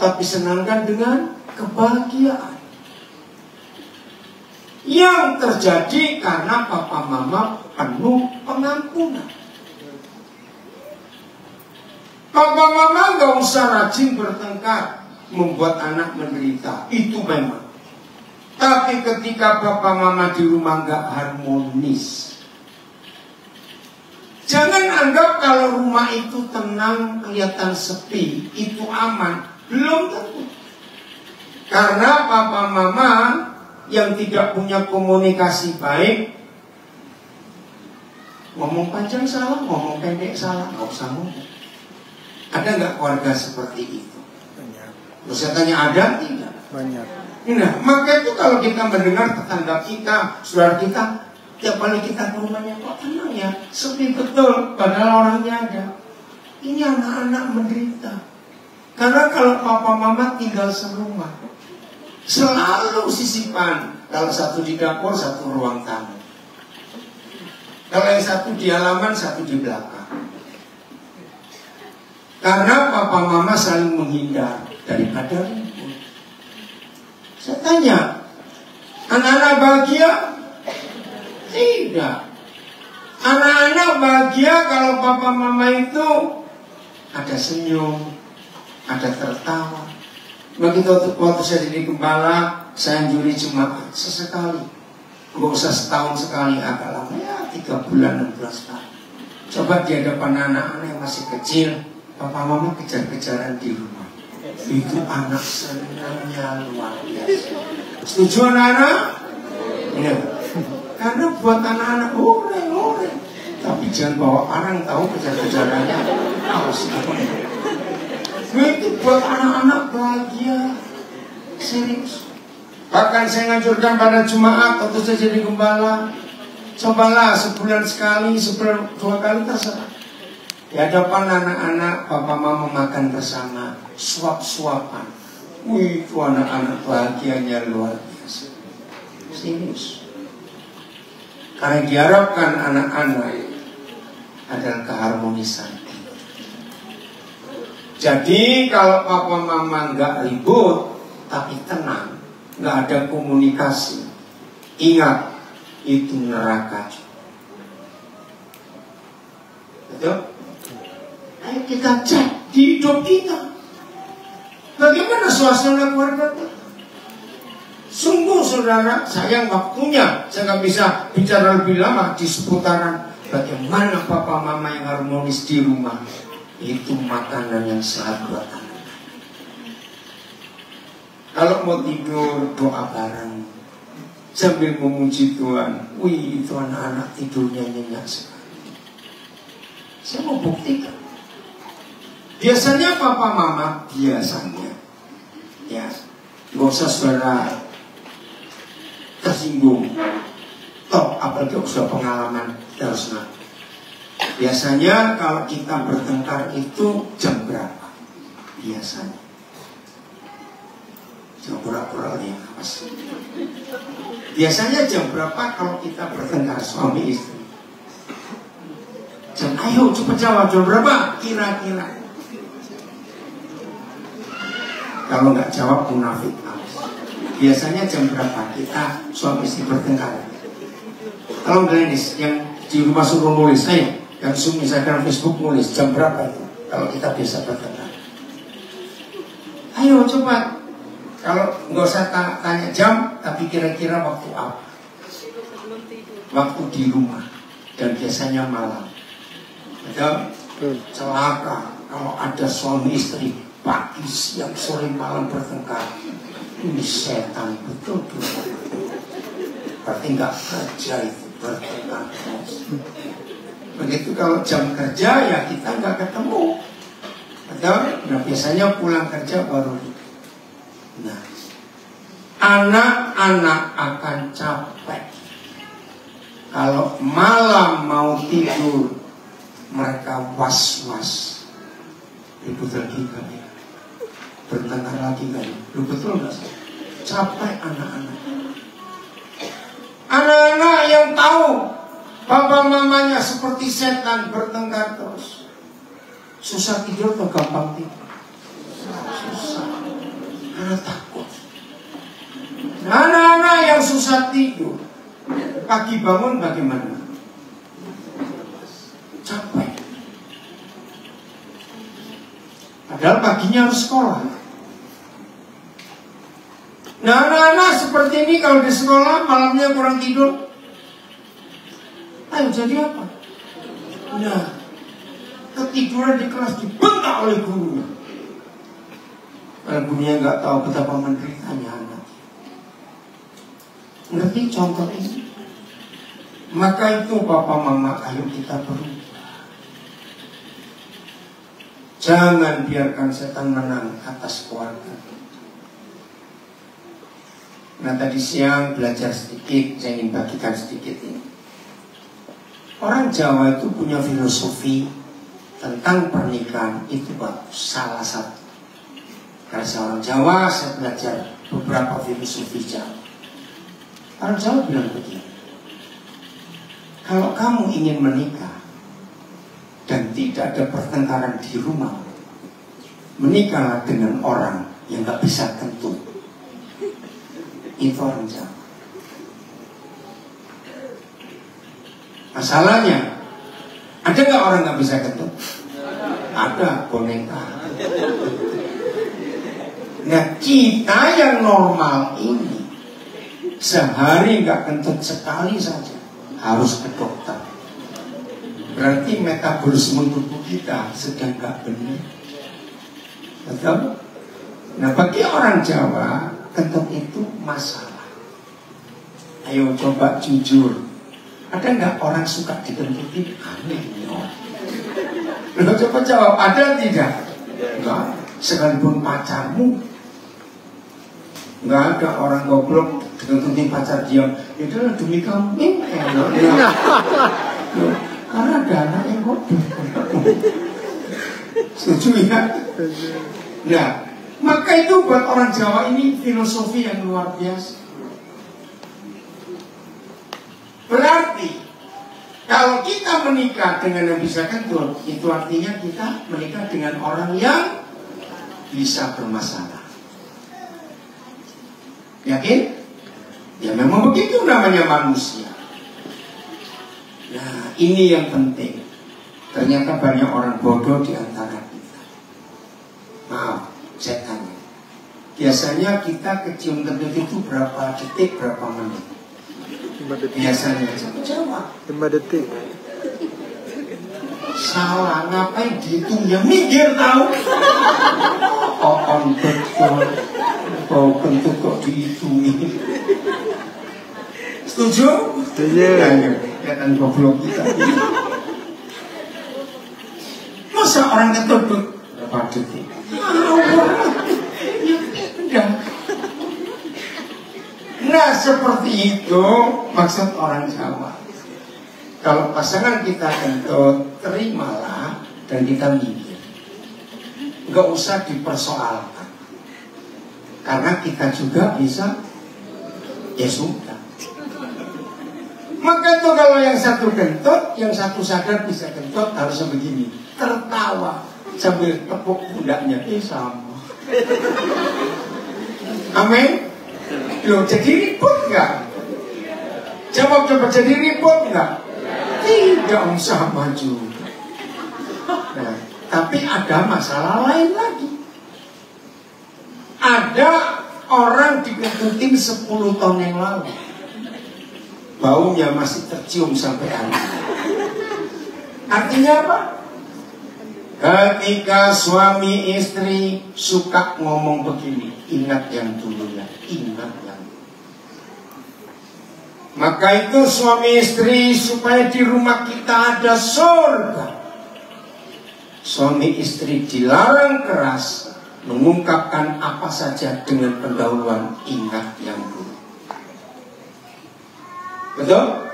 Tapi senangkan dengan kebahagiaan. Yang terjadi karena papa mama penuh pengampunan. Papa mama gak usah rajin bertengkar, membuat anak menderita. Itu memang. Tapi ketika papa mama di rumah gak harmonis, jangan anggap kalau rumah itu tenang, kelihatan sepi, itu aman. Belum tentu. Karena papa mama yang tidak punya komunikasi baik, ngomong panjang salah, ngomong pendek salah, nggak usah ngomong. Ada nggak keluarga seperti itu? Banyak. Terus saya tanya, ada tidak? Banyak. Nah, maka itu kalau kita mendengar tetangga kita, saudara kita, tiap kali kita ke rumahnya, kok tenang ya, sepi betul, padahal orangnya ada. Ini anak-anak menderita. Karena kalau papa mama tinggal serumah, selalu sisipan. Kalau satu di dapur, satu ruang tamu. Kalau yang satu di halaman, satu di belakang. Karena papa mama saling menghindar daripada ribut. Saya tanya, anak-anak bahagia? Tidak. Anak-anak bahagia kalau papa mama itu ada senyum, ada tertawa. Begitu waktu saya jadi gembala, saya juri cuma sesekali. Gak usah setahun sekali, agak lama ya 3 bulan 16 tahun. Coba di hadapan anak-anak yang masih kecil, papa mama kejar-kejaran di rumah. Itu anak senangnya luar biasa. Setuju anak-anak? Ya. Karena buat anak-anak oreng. Tapi jangan bawa orang tahu kejar-kejarannya. Awas. Itu buat anak-anak bahagia. Serius. Bahkan saya ngajarkan pada jemaat waktu saya jadi gembala, cobalah sebulan sekali, sebulan 2 kali terserah. Di hadapan anak-anak, papa mama makan bersama, suap-suapan. Wih, itu anak-anak bahagianya luar biasa. Serius. Karena diharapkan anak-anak adalah keharmonisan. Jadi kalau papa mama nggak ribut, tapi tenang, nggak ada komunikasi, ingat itu neraka. Betul? Ayo kita cek di hidup kita. Bagaimana suasana keluarga kita? Sungguh saudara, sayang waktunya. Saya nggak bisa bicara lebih lama di seputaran bagaimana papa mama yang harmonis di rumah. Itu makanan yang sehat buat anak. Kalau mau tidur, doa bareng sambil memuji Tuhan. Wih, itu anak-anak tidurnya nyenyak sekali. Saya mau buktikan. Biasanya papa mama, biasanya ya, gak usah saudara tersinggung. Toh, apalagi sudah pengalaman terus nak. Biasanya kalau kita bertengkar itu jam berapa? Biasanya jam pura-pura lihat apa sih? Biasanya jam berapa kalau kita bertengkar suami istri? Jam, ayo cepat jawab, jam berapa? Kira-kira. Kalau nggak jawab munafik. Biasanya jam berapa kita suami istri bertengkar? Kalau Glenis yang di rumah suruh nulis, Yang Zoom misalkan Facebook nulis jam berapa itu, kalau kita biasa bertengkar. Ayo coba, kalau nggak usah tanya jam, tapi kira-kira waktu apa? Waktu di rumah, dan biasanya malam. Ada celaka kalau ada suami istri pagi, siang, sore, malam bertengkar. Ini setan betul. Berarti nggak kerja itu bertengkar. Begitu kalau jam kerja ya kita nggak ketemu. Nah biasanya pulang kerja baru. Nah, anak-anak akan capek. Kalau malam mau tidur, mereka was-was. Ribut lagi kali, bertengkar lagi kali. Lu betul nggak sih? Capek anak-anak. Anak-anak yang tahu papa mamanya seperti setan bertengkar terus. Susah tidur atau gampang tidur? Susah. Karena takut. Anak-anak yang susah tidur, pagi bangun bagaimana? Capek. Padahal paginya harus sekolah. Nah anak-anak seperti ini kalau di sekolah malamnya kurang tidur, ayo jadi apa? Nah, ketiduran di kelas dibentak oleh gurunya. Kalau gurunya nggak tahu betapa menderitanya anak. Ngerti contoh ini? Maka itu papa mama, ayo kita berubah. Jangan biarkan setan menang atas keluarga. Nah tadi siang belajar sedikit, saya ingin bagikan sedikit ini. Orang Jawa itu punya filosofi tentang pernikahan itu bagus, salah satu. Karena saya orang Jawa, saya belajar beberapa filosofi Jawa. Orang Jawa bilang begini, kalau kamu ingin menikah dan tidak ada pertengkaran di rumah, menikahlah dengan orang yang gak bisa kentut. Itu orang Jawa. Masalahnya, ada gak orang gak bisa kentut? Ada, boneka. Nah kita yang normal ini sehari gak kentut sekali saja harus ke dokter. Berarti metabolisme tubuh kita sedang gak benar. Betul? Nah bagi orang Jawa, kentut itu masalah. Ayo coba jujur, ada nggak orang suka dikentutin? Aneh nih orang. Lo coba jawab, ada tidak? Enggak. Sekalipun pacarmu, nggak ada orang goblok dikentutin pacar diam. Itu demi kamu, enak. Karena ada anak yang goblok. Setuju ya? Nah, maka itu buat orang Jawa ini filosofi yang luar biasa. Berarti kalau kita menikah dengan yang bisa kentut, itu artinya kita menikah dengan orang yang bisa bermasalah. Yakin? Ya memang begitu namanya manusia. Nah ini yang penting. Ternyata banyak orang bodoh di antara kita. Maaf, saya tanya. Biasanya kita kecium kentut itu berapa detik, berapa menit? 5 detik. Biasanya jawab 5 detik. salah, ngapain dihitungnya, mikir tahu. Oh on betul. Oh kentut kok dihitungin. Setuju? Setuju. Kelihatan goblok kita. Masa orang kentut berapa detik? Nah seperti itu maksud orang Jawa. Kalau pasangan kita kentut, terimalah dan kita mikir. Gak usah dipersoalkan. Karena kita juga bisa, ya sudah. Maka itu kalau yang satu kentut, yang satu sadar bisa kentut, harusnya begini. Tertawa sambil tepuk pundaknya. Sama. Amin. Loh, jadi ribut nggak? Jawab coba, jadi ribut nggak? Tidak, sama juga. Nah, tapi ada masalah lain lagi. Ada orang dikentutin 10 tahun yang lalu, baunya masih tercium sampai hari ini. Artinya apa? Ketika suami istri suka ngomong begini, ingat yang dulu ya, ingat yang dulu. Maka itu suami istri supaya di rumah kita ada surga, suami istri dilarang keras mengungkapkan apa saja dengan pendahuluan ingat yang dulu. Betul?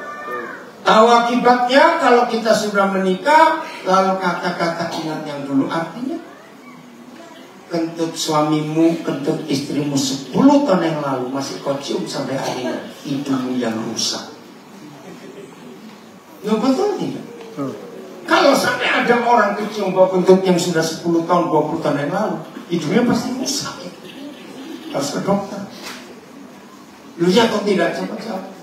Tahu akibatnya kalau kita sudah menikah lalu kata-kata ingat yang dulu, artinya kentut suamimu, kentut istrimu 10 tahun yang lalu masih kau cium sampai hari ini, hidungmu yang rusak. Ya betul tidak? Kalau sampai ada orang kecium bau kentut yang sudah 10 tahun, 20 tahun yang lalu, hidungnya pasti rusak ya. Harus ke dokter. Lu ya atau tidak? Coba.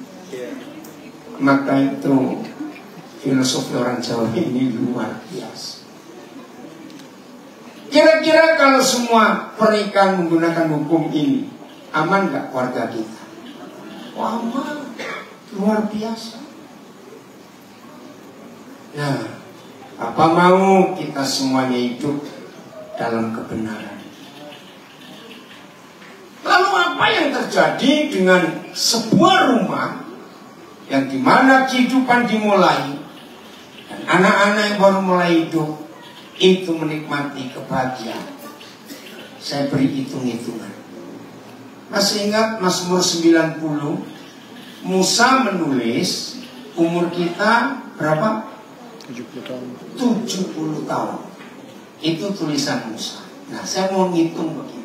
Maka itu filosofi orang Jawa ini luar biasa. Kira-kira kalau semua pernikahan menggunakan hukum ini, aman gak keluarga kita? Wah, aman. Luar biasa. Nah, apa mau kita semuanya hidup dalam kebenaran? Lalu apa yang terjadi dengan sebuah rumah yang dimana kehidupan dimulai dan anak-anak yang baru mulai hidup itu menikmati kebahagiaan? Saya beri hitung-hitungan. Masih ingat Mazmur 90? Musa menulis umur kita berapa? 70 tahun. 70 tahun. Itu tulisan Musa. Nah, saya mau ngitung begini.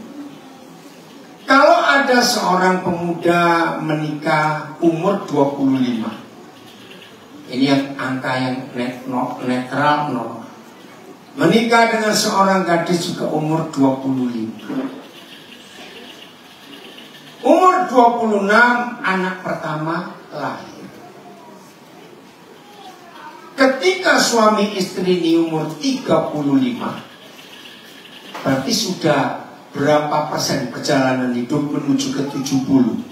Kalau ada seorang pemuda menikah umur 25, ini yang angka yang netral normal. Menikah dengan seorang gadis juga umur 25. Umur 26 anak pertama lahir. Ketika suami istri ini umur 35, berarti sudah berapa persen perjalanan hidup menuju ke 70?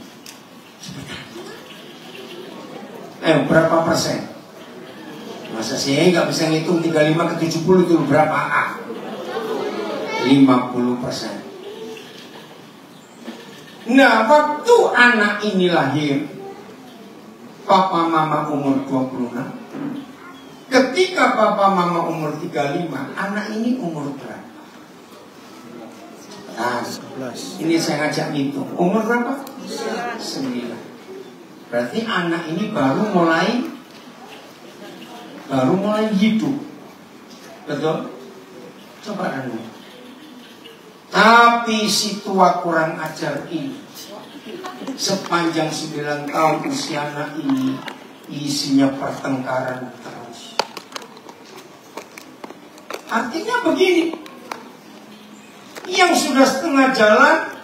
Berapa persen? Masa saya nggak bisa ngitung 35 ke 70 itu berapa? 50%. Nah, waktu anak ini lahir, papa mama umur 26. Ketika papa mama umur 35, anak ini umur berapa? Nah, ini saya ngajak ngitung. Umur berapa? 9. Berarti anak ini baru mulai hidup. Betul? Coba renung. Tapi si tua kurang ajar ini sepanjang 9 tahun usia anak ini isinya pertengkaran terus. Artinya begini, yang sudah setengah jalan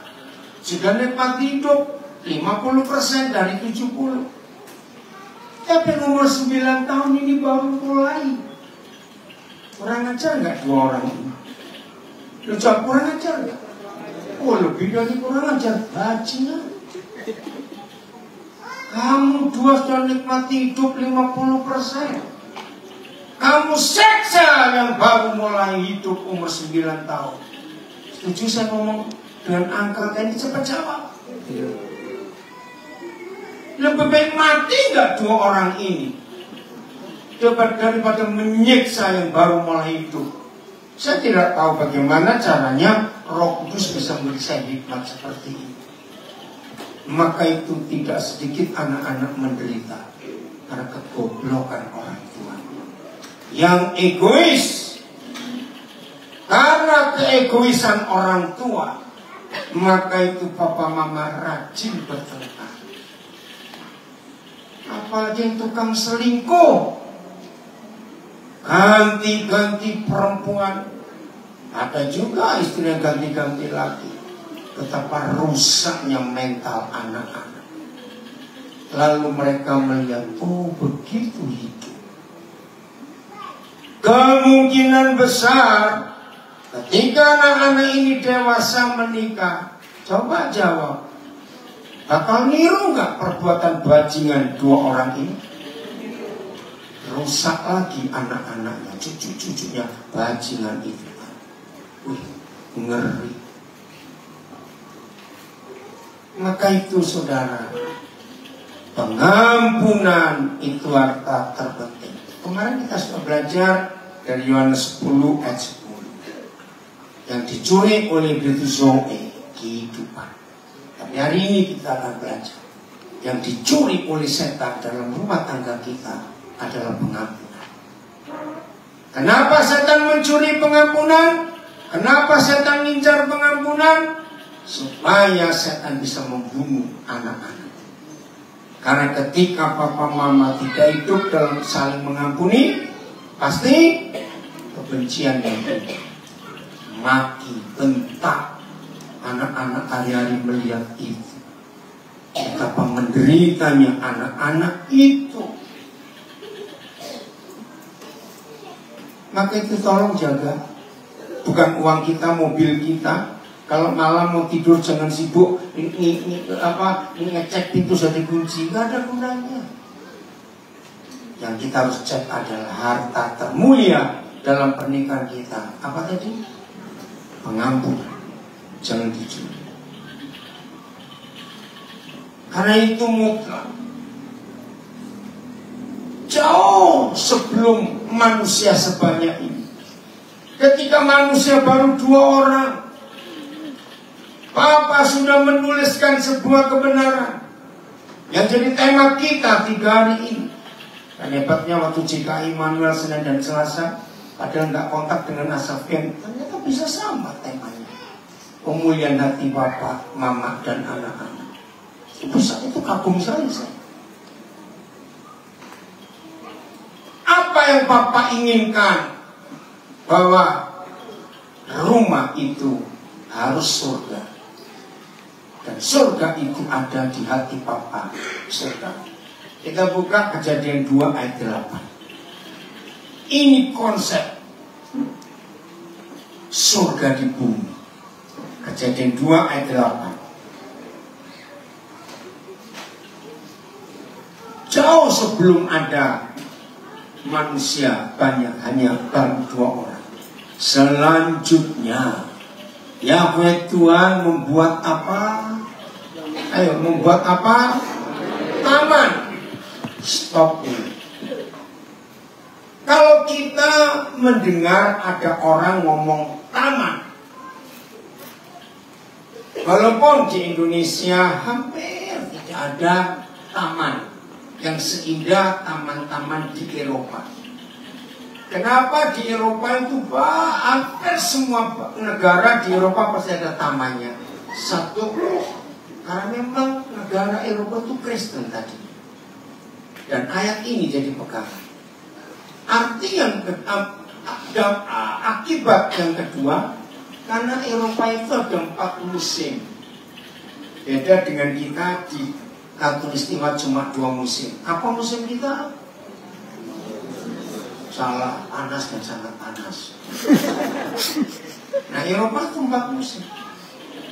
sudah nikmati hidup 50% dari 70. Tapi umur 9 tahun ini baru mulai. Kurang ajar nggak dua orang ini? Lu jawab kurang ajar nggak? Oh, lebih dari kurang ajar. Bajingan. Kamu dua sudah nikmati hidup 50%. Kamu seksa yang baru mulai hidup umur 9 tahun. Setuju saya ngomong dengan angka tadi? Cepat jawab. Lebih baik mati nggak dua orang ini daripada menyiksa yang baru mulai hidup. Saya tidak tahu bagaimana caranya Roh Kudus bisa memberi saya hikmat seperti ini. Maka itu tidak sedikit anak-anak menderita karena kegoblokan orang tua yang egois. Karena keegoisan orang tua, maka itu papa mama rajin bertengkar. Apalagi yang tukang selingkuh, ganti-ganti perempuan. Ada juga istrinya ganti-ganti lagi. Betapa rusaknya mental anak-anak. Lalu mereka melihat, oh begitu hidup. kemungkinan besar ketika anak-anak ini dewasa menikah, coba jawab, bakal niru nggak perbuatan bajingan dua orang ini? Rusak lagi anak-anaknya, cucu-cucunya bajingan itu. Ngeri. Maka itu saudara, pengampunan itu harta terpenting. Kemarin kita sudah belajar dari Yohanes 10 ayat 10. Yang dicuri oleh itu zoe, kehidupan. Tapi hari ini kita akan belajar yang dicuri oleh setan dalam rumah tangga kita adalah pengampunan. Kenapa setan mencuri pengampunan? Kenapa setan ngincar pengampunan? Supaya setan bisa membunuh anak-anak. Karena ketika papa mama tidak hidup dalam saling mengampuni, pasti kebencian yang timbul. Maki, bentak. Anak-anak hari-hari melihat itu. Betapa menderitanya anak-anak itu. Maka itu tolong jaga. Bukan uang kita, mobil kita. Kalau malam mau tidur jangan sibuk ngecek pintu sudah dikunci, nggak ada gunanya. Yang kita harus cek adalah harta termulia dalam pernikahan kita. Apa tadi? Pengampunan. Jangan dicuri. Karena itu mutlak. Jauh sebelum manusia sebanyak ini. Ketika manusia baru 2 orang, Papa sudah menuliskan sebuah kebenaran yang jadi tema kita 3 hari ini. Dan hebatnya waktu GKI Manuel Senin dan Selasa, padahal nggak kontak dengan Asafian, ternyata bisa sama temanya. Pemulihan hati Bapak, Mama, dan anak-anak. Itu kagum sekali saya. Apa yang Bapak inginkan? Bahwa rumah itu harus surga. Dan surga itu ada di hati Papa. Surga. Kita buka Kejadian 2 ayat 8. Ini konsep surga di bumi. Kejadian 2 ayat 8. Jauh sebelum ada manusia banyak, hanya baru 2 orang. Selanjutnya Yahweh Tuhan membuat apa? Ayo, membuat apa? Taman. Stop ini. Kalau kita mendengar ada orang ngomong taman, walaupun di Indonesia hampir tidak ada taman yang seindah taman-taman di Eropa. Kenapa di Eropa itu hampir semua negara di Eropa pasti ada tamannya? Satu, karena memang negara Eropa itu Kristen tadi. Dan ayat ini jadi pegangan. Arti yang akibat yang kedua, karena Eropa itu ada 4 musim. Beda dengan kita di Khatulistiwa cuma 2 musim. Apa musim kita? Salah, panas dan sangat panas. Nah, Eropa itu 4 musim.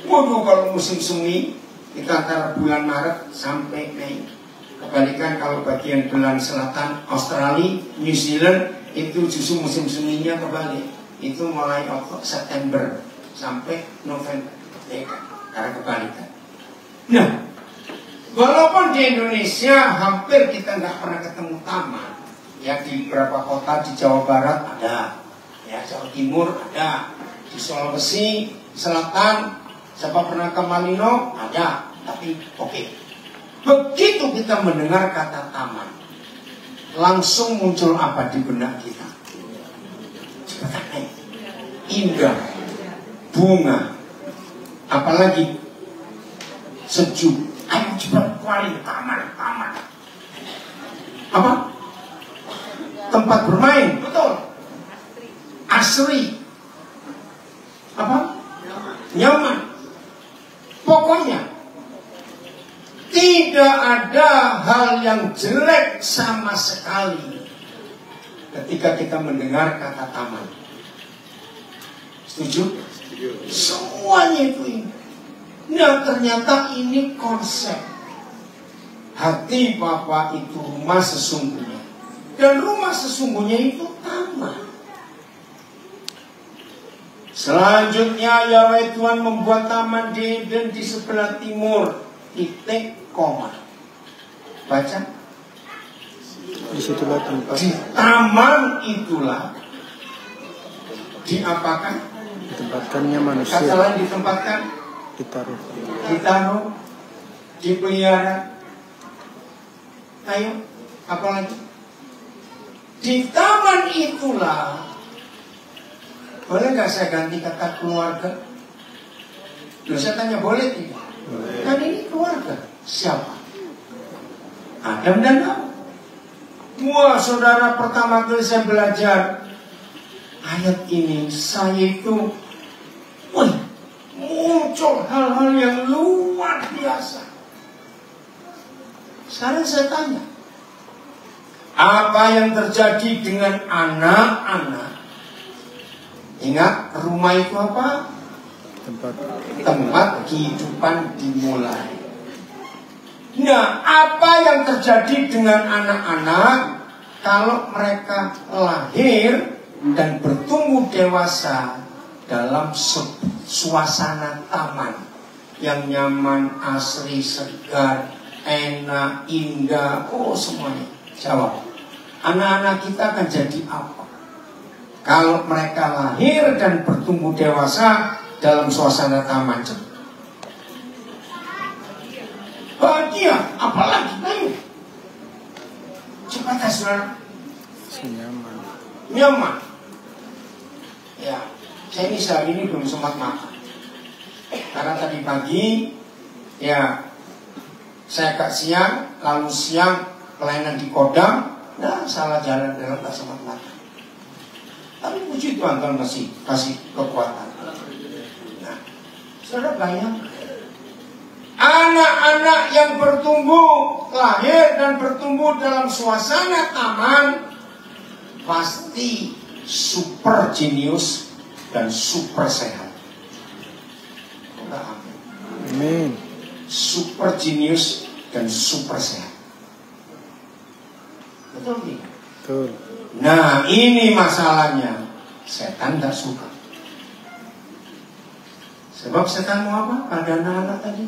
Waduh, kalau musim semi kita antara bulan Maret sampai Mei. Kebalikan kalau bagian belah selatan Australia, New Zealand itu justru musim seminya kebalik. Itu mulai September sampai November. Karena kebalikan. Nah, walaupun di Indonesia hampir kita nggak pernah ketemu taman. Ya, di beberapa kota di Jawa Barat ada, ya Jawa Timur ada, di Sulawesi Selatan, siapa pernah ke Malino ada, tapi oke. Begitu kita mendengar kata taman, langsung muncul apa di benak kita? Indah, bunga, apalagi sejuk. Ayo cepat keluarin taman. Apa? Tempat bermain, betul. Asri. Apa? Nyaman. Pokoknya tidak ada hal yang jelek sama sekali ketika kita mendengar kata taman. Setuju? Semuanya itu ini. Nah, ternyata ini konsep. Hati Bapa itu rumah sesungguhnya. Dan rumah sesungguhnya itu taman. Selanjutnya Yahweh Tuhan membuat taman di Eden di sebelah timur. Titik koma. Baca. Disitulah tempat. Di taman itulah diapakan? Ditempatkannya manusia. Kata lain ditempatkan, ditaruh, dipelihara. Ayo, apa lagi? Di taman itulah. Boleh nggak saya ganti kata keluarga? Loh, saya tanya boleh tidak? Kan ini keluarga. Siapa? Adam dan Hawa. Wah, saudara, pertama kali saya belajar ayat ini, saya itu muncul hal-hal yang luar biasa. Sekarang saya tanya, apa yang terjadi dengan anak-anak? Ingat, rumah itu apa? Tempat kehidupan dimulai. Nah, apa yang terjadi dengan anak-anak kalau mereka lahir dan bertumbuh dewasa dalam suasana taman yang nyaman, asri, segar, enak, indah, semuanya. Jawab. Anak-anak kita akan jadi apa? Kalau mereka lahir dan bertumbuh dewasa dalam suasana taman. Bahagia, apalagi ayo. Cepat saudara. Nyaman. Ya, saya ini sehari ini belum sempat makan. Karena tadi pagi, ya, saya agak siang, lalu siang pelayanan di Kodam, salah jalan dalam tak sempat makan. Tapi puji Tuhan, Tuhan masih kasih kekuatan. Nah, saudara bayangkan. Anak-anak yang bertumbuh, lahir dan bertumbuh dalam suasana taman pasti super jenius dan super sehat. Amin. Super jenius dan super sehat. Betul tidak? Betul. Nah, ini masalahnya. Setan tidak suka. Sebab setan mau apa pada anak-anak tadi?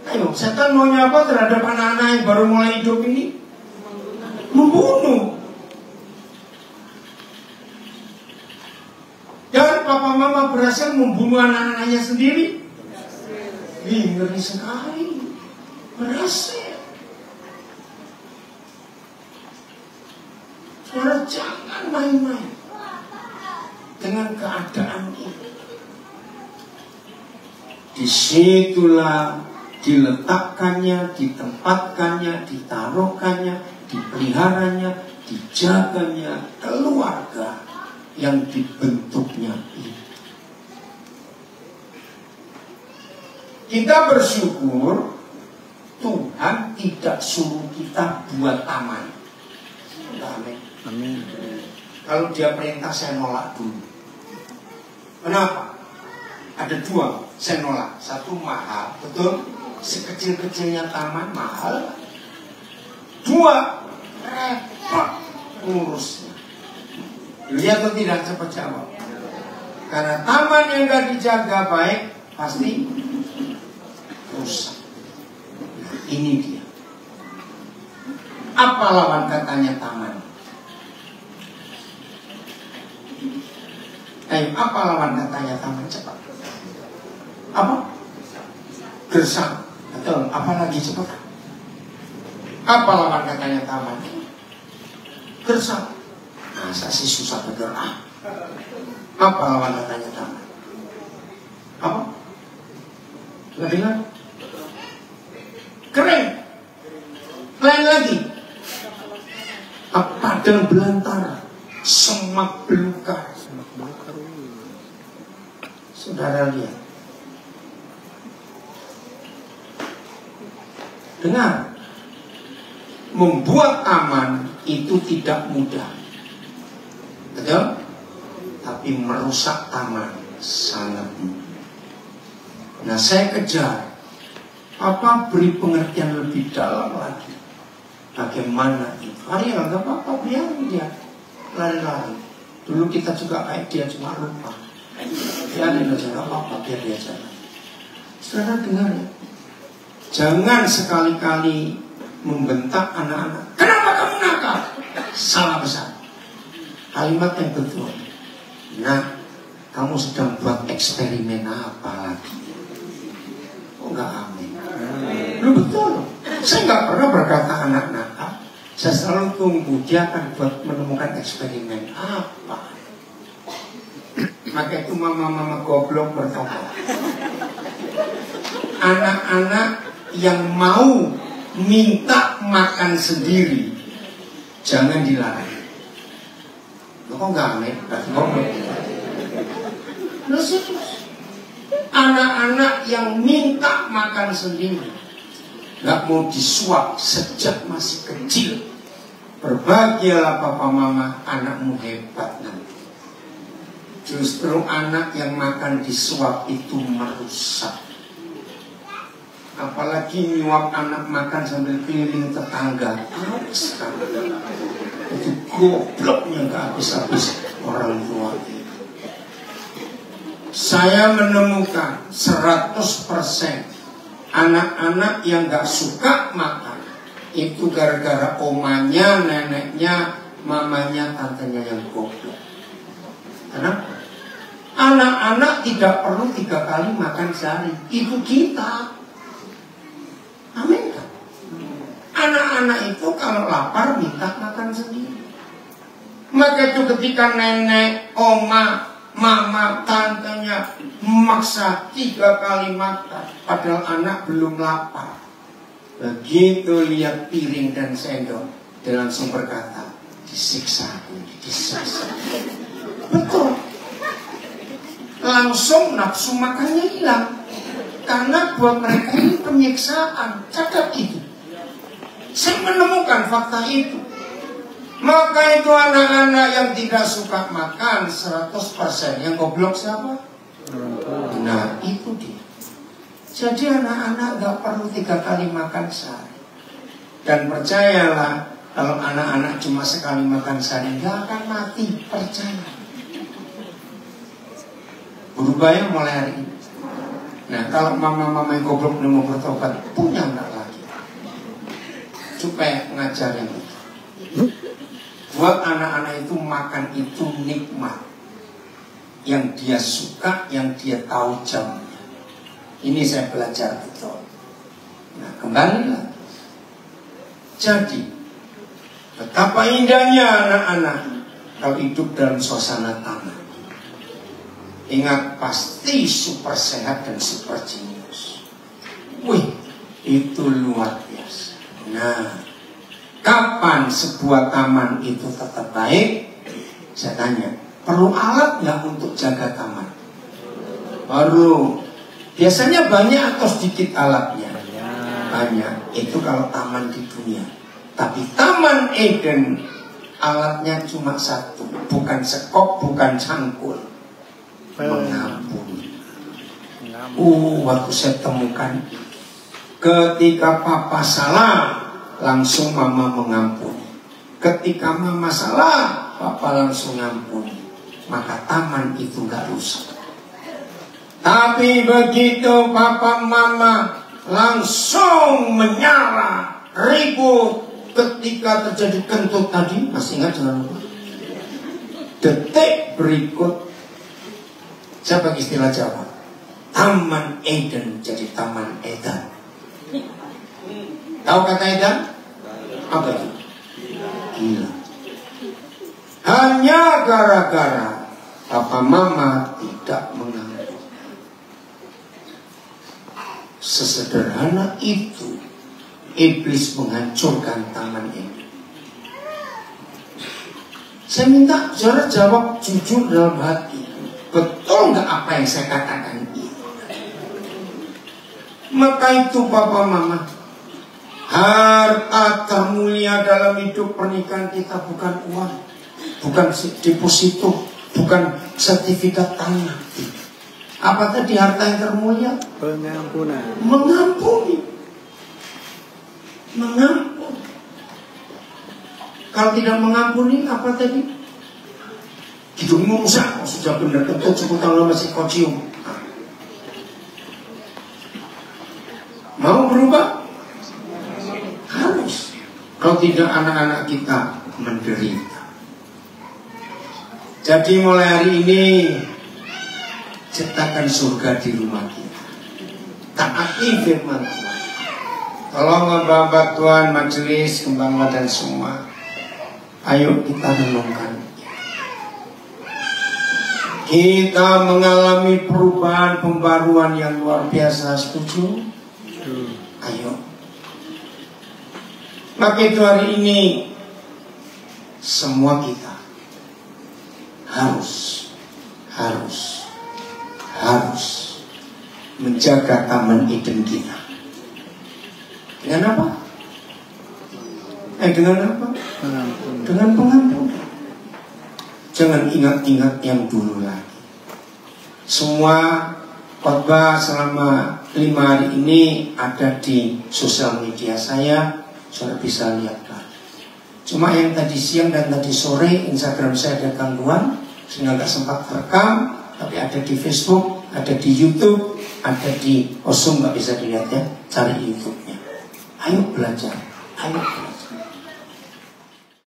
Ayo, setan maunya apa terhadap anak-anak yang baru mulai hidup ini? Membunuh. Dan papa mama berhasil membunuh anak-anaknya sendiri. Ngeri sekali. Berhasil. Saudara, jangan main-main dengan keadaan ini. Disitulah diletakkannya, ditempatkannya, ditaruhkannya, dipeliharanya, dijaganya keluarga yang dibentuknya itu. Kita bersyukur Tuhan tidak suruh kita buat taman. Amin. Amin. Kalau dia perintah saya nolak dulu. Kenapa? Ada dua saya nolak. Satu mahal, betul? Sekecil-kecilnya taman mahal. Dua, repot ngurusnya. Lihat atau tidak, cepat jawab. Karena taman yang gak dijaga baik pasti rusak. Nah, ini dia. Apa lawan katanya taman? Ayo, apa lawan katanya taman? Cepat. Apa? Gersang. Betul. Apalagi cepat. Apa lawan katanya taman? Gersang. Masa sih susah bergerak? Apa lawan katanya taman? Apa? Nggak dengar? Kering. Lain lagi. Padang belantara. Semak belukar. Saudara lihat. Dengar. membuat aman itu tidak mudah. Betul? Tapi merusak taman sangat mudah. Nah, saya kejar. Beri pengertian lebih dalam lagi. Bagaimana itu? Ariel, gak apa-apa, biarin dia lari-lari. Dulu kita juga kayak dia, cuma lupa. Biarin aja, gak apa-apa, biar dia jalan. Saudara dengar ya? Jangan sekali-kali membentak anak-anak. Kenapa kamu nakal? Salah besar. Kalimat yang betul. Nah, kamu sedang buat eksperimen apa lagi? Oh, enggak, amin. Lu betul. Saya nggak pernah berkata anak nakal. Saya selalu tunggu dia akan buat menemukan eksperimen apa. Maka itu mama-mama goblok bertobat. Anak-anak yang mau minta makan sendiri jangan dilarang. Lo kok nggak amin? Anak-anak yang minta makan sendiri, nggak mau disuap sejak masih kecil. Berbahagialah papa mama, anakmu hebat nanti. Justru anak yang makan disuap itu merusak. Apalagi nyuap anak makan sambil keliling tetangga. Itu gobloknya nggak habis-habis orang tua. Saya menemukan 100% anak-anak yang gak suka makan itu gara-gara omanya, neneknya, mamanya, tantenya yang goblok. Kenapa? Anak-anak tidak perlu 3 kali makan sehari. Itu kita. Amin kan? Anak-anak itu kalau lapar minta makan sendiri. Maka itu ketika nenek, oma, mama, tantenya memaksa 3 kali makan, padahal anak belum lapar. Begitu lihat piring dan sendok, dia langsung berkata, disiksa aku, disiksa. Betul. Langsung nafsu makannya hilang. Karena buat mereka ini penyiksaan. Catat itu. Saya menemukan fakta itu. Maka itu anak-anak yang tidak suka makan 100%. Yang goblok siapa? Nah, itu dia. Jadi anak-anak gak perlu 3 kali makan sehari. Dan percayalah, kalau anak-anak cuma sekali makan sehari gak akan mati. Percaya. Berubahnya mulai hari ini. Nah, kalau mama-mama yang goblok mau bertobat, punya anak lagi. Supaya ngajar yang itu. Buat anak-anak itu makan itu nikmat. Yang dia suka, yang dia tahu jamnya. Ini saya belajar betul. Nah, kembalilah. Jadi, betapa indahnya anak-anak kalau hidup dalam suasana taman. Ingat, pasti super sehat dan super jenius. Wih, itu luar biasa. Nah, kapan sebuah taman itu tetap baik? Saya tanya, perlu alat nggak untuk jaga taman? Perlu. Biasanya banyak atau sedikit alatnya? Banyak. Itu kalau taman di dunia. Tapi Taman Eden alatnya cuma satu. Bukan sekop, bukan cangkul. Mengampuni. Waktu saya temukan, ketika papa salah, langsung mama mengampuni. Ketika mama salah, papa langsung ngampuni. Maka taman itu gak rusak. Tapi begitu papa mama langsung menyala, ribut, ketika terjadi kentut tadi, masih ingat jangan lupa. Detik berikut, saya pakai istilah Jawa, Taman Eden jadi Taman Edan. Tahu kata Edan? Apa itu? Gila. Hanya gara-gara papa mama tidak mengampuni. Sesederhana itu iblis menghancurkan taman ini. Saya minta saudara jawab jujur dalam hati. Betul nggak apa yang saya katakan ini? Maka itu papa mama Harta termulia dalam hidup pernikahan kita bukan uang, bukan deposito, bukan sertifikat tanah. Apa tadi harta yang termulia? Pengampunan. Mengampuni. Mengampuni. Kalau tidak mengampuni, apa tadi? Hidungmu rusak, sudah benar tentu 10 tahun masih kau cium. Mau berubah? Harus. Kalau tidak, anak-anak kita menderita. Jadi mulai hari ini ciptakan surga di rumah kita. Taati firman Tuhan. Tolong hamba Tuhan, majelis, kembanglah dan semua. Ayo kita renungkan. Kita mengalami perubahan, pembaruan yang luar biasa. Setuju? Ayo. Maka itu hari ini semua kita harus menjaga taman Eden kita. Dengan apa? Dengan apa? Dengan pengampunan. Jangan ingat-ingat yang dulu lagi. Semua khotbah selama 5 hari ini ada di sosial media saya. Saudara bisa lihat kan. Cuma yang tadi siang dan tadi sore Instagram saya ada gangguan, sehingga nggak sempat rekam. Tapi ada di Facebook, ada di YouTube, ada di Osum, nggak bisa dilihat ya. Cari YouTube-nya. Ayo belajar. Ayo belajar.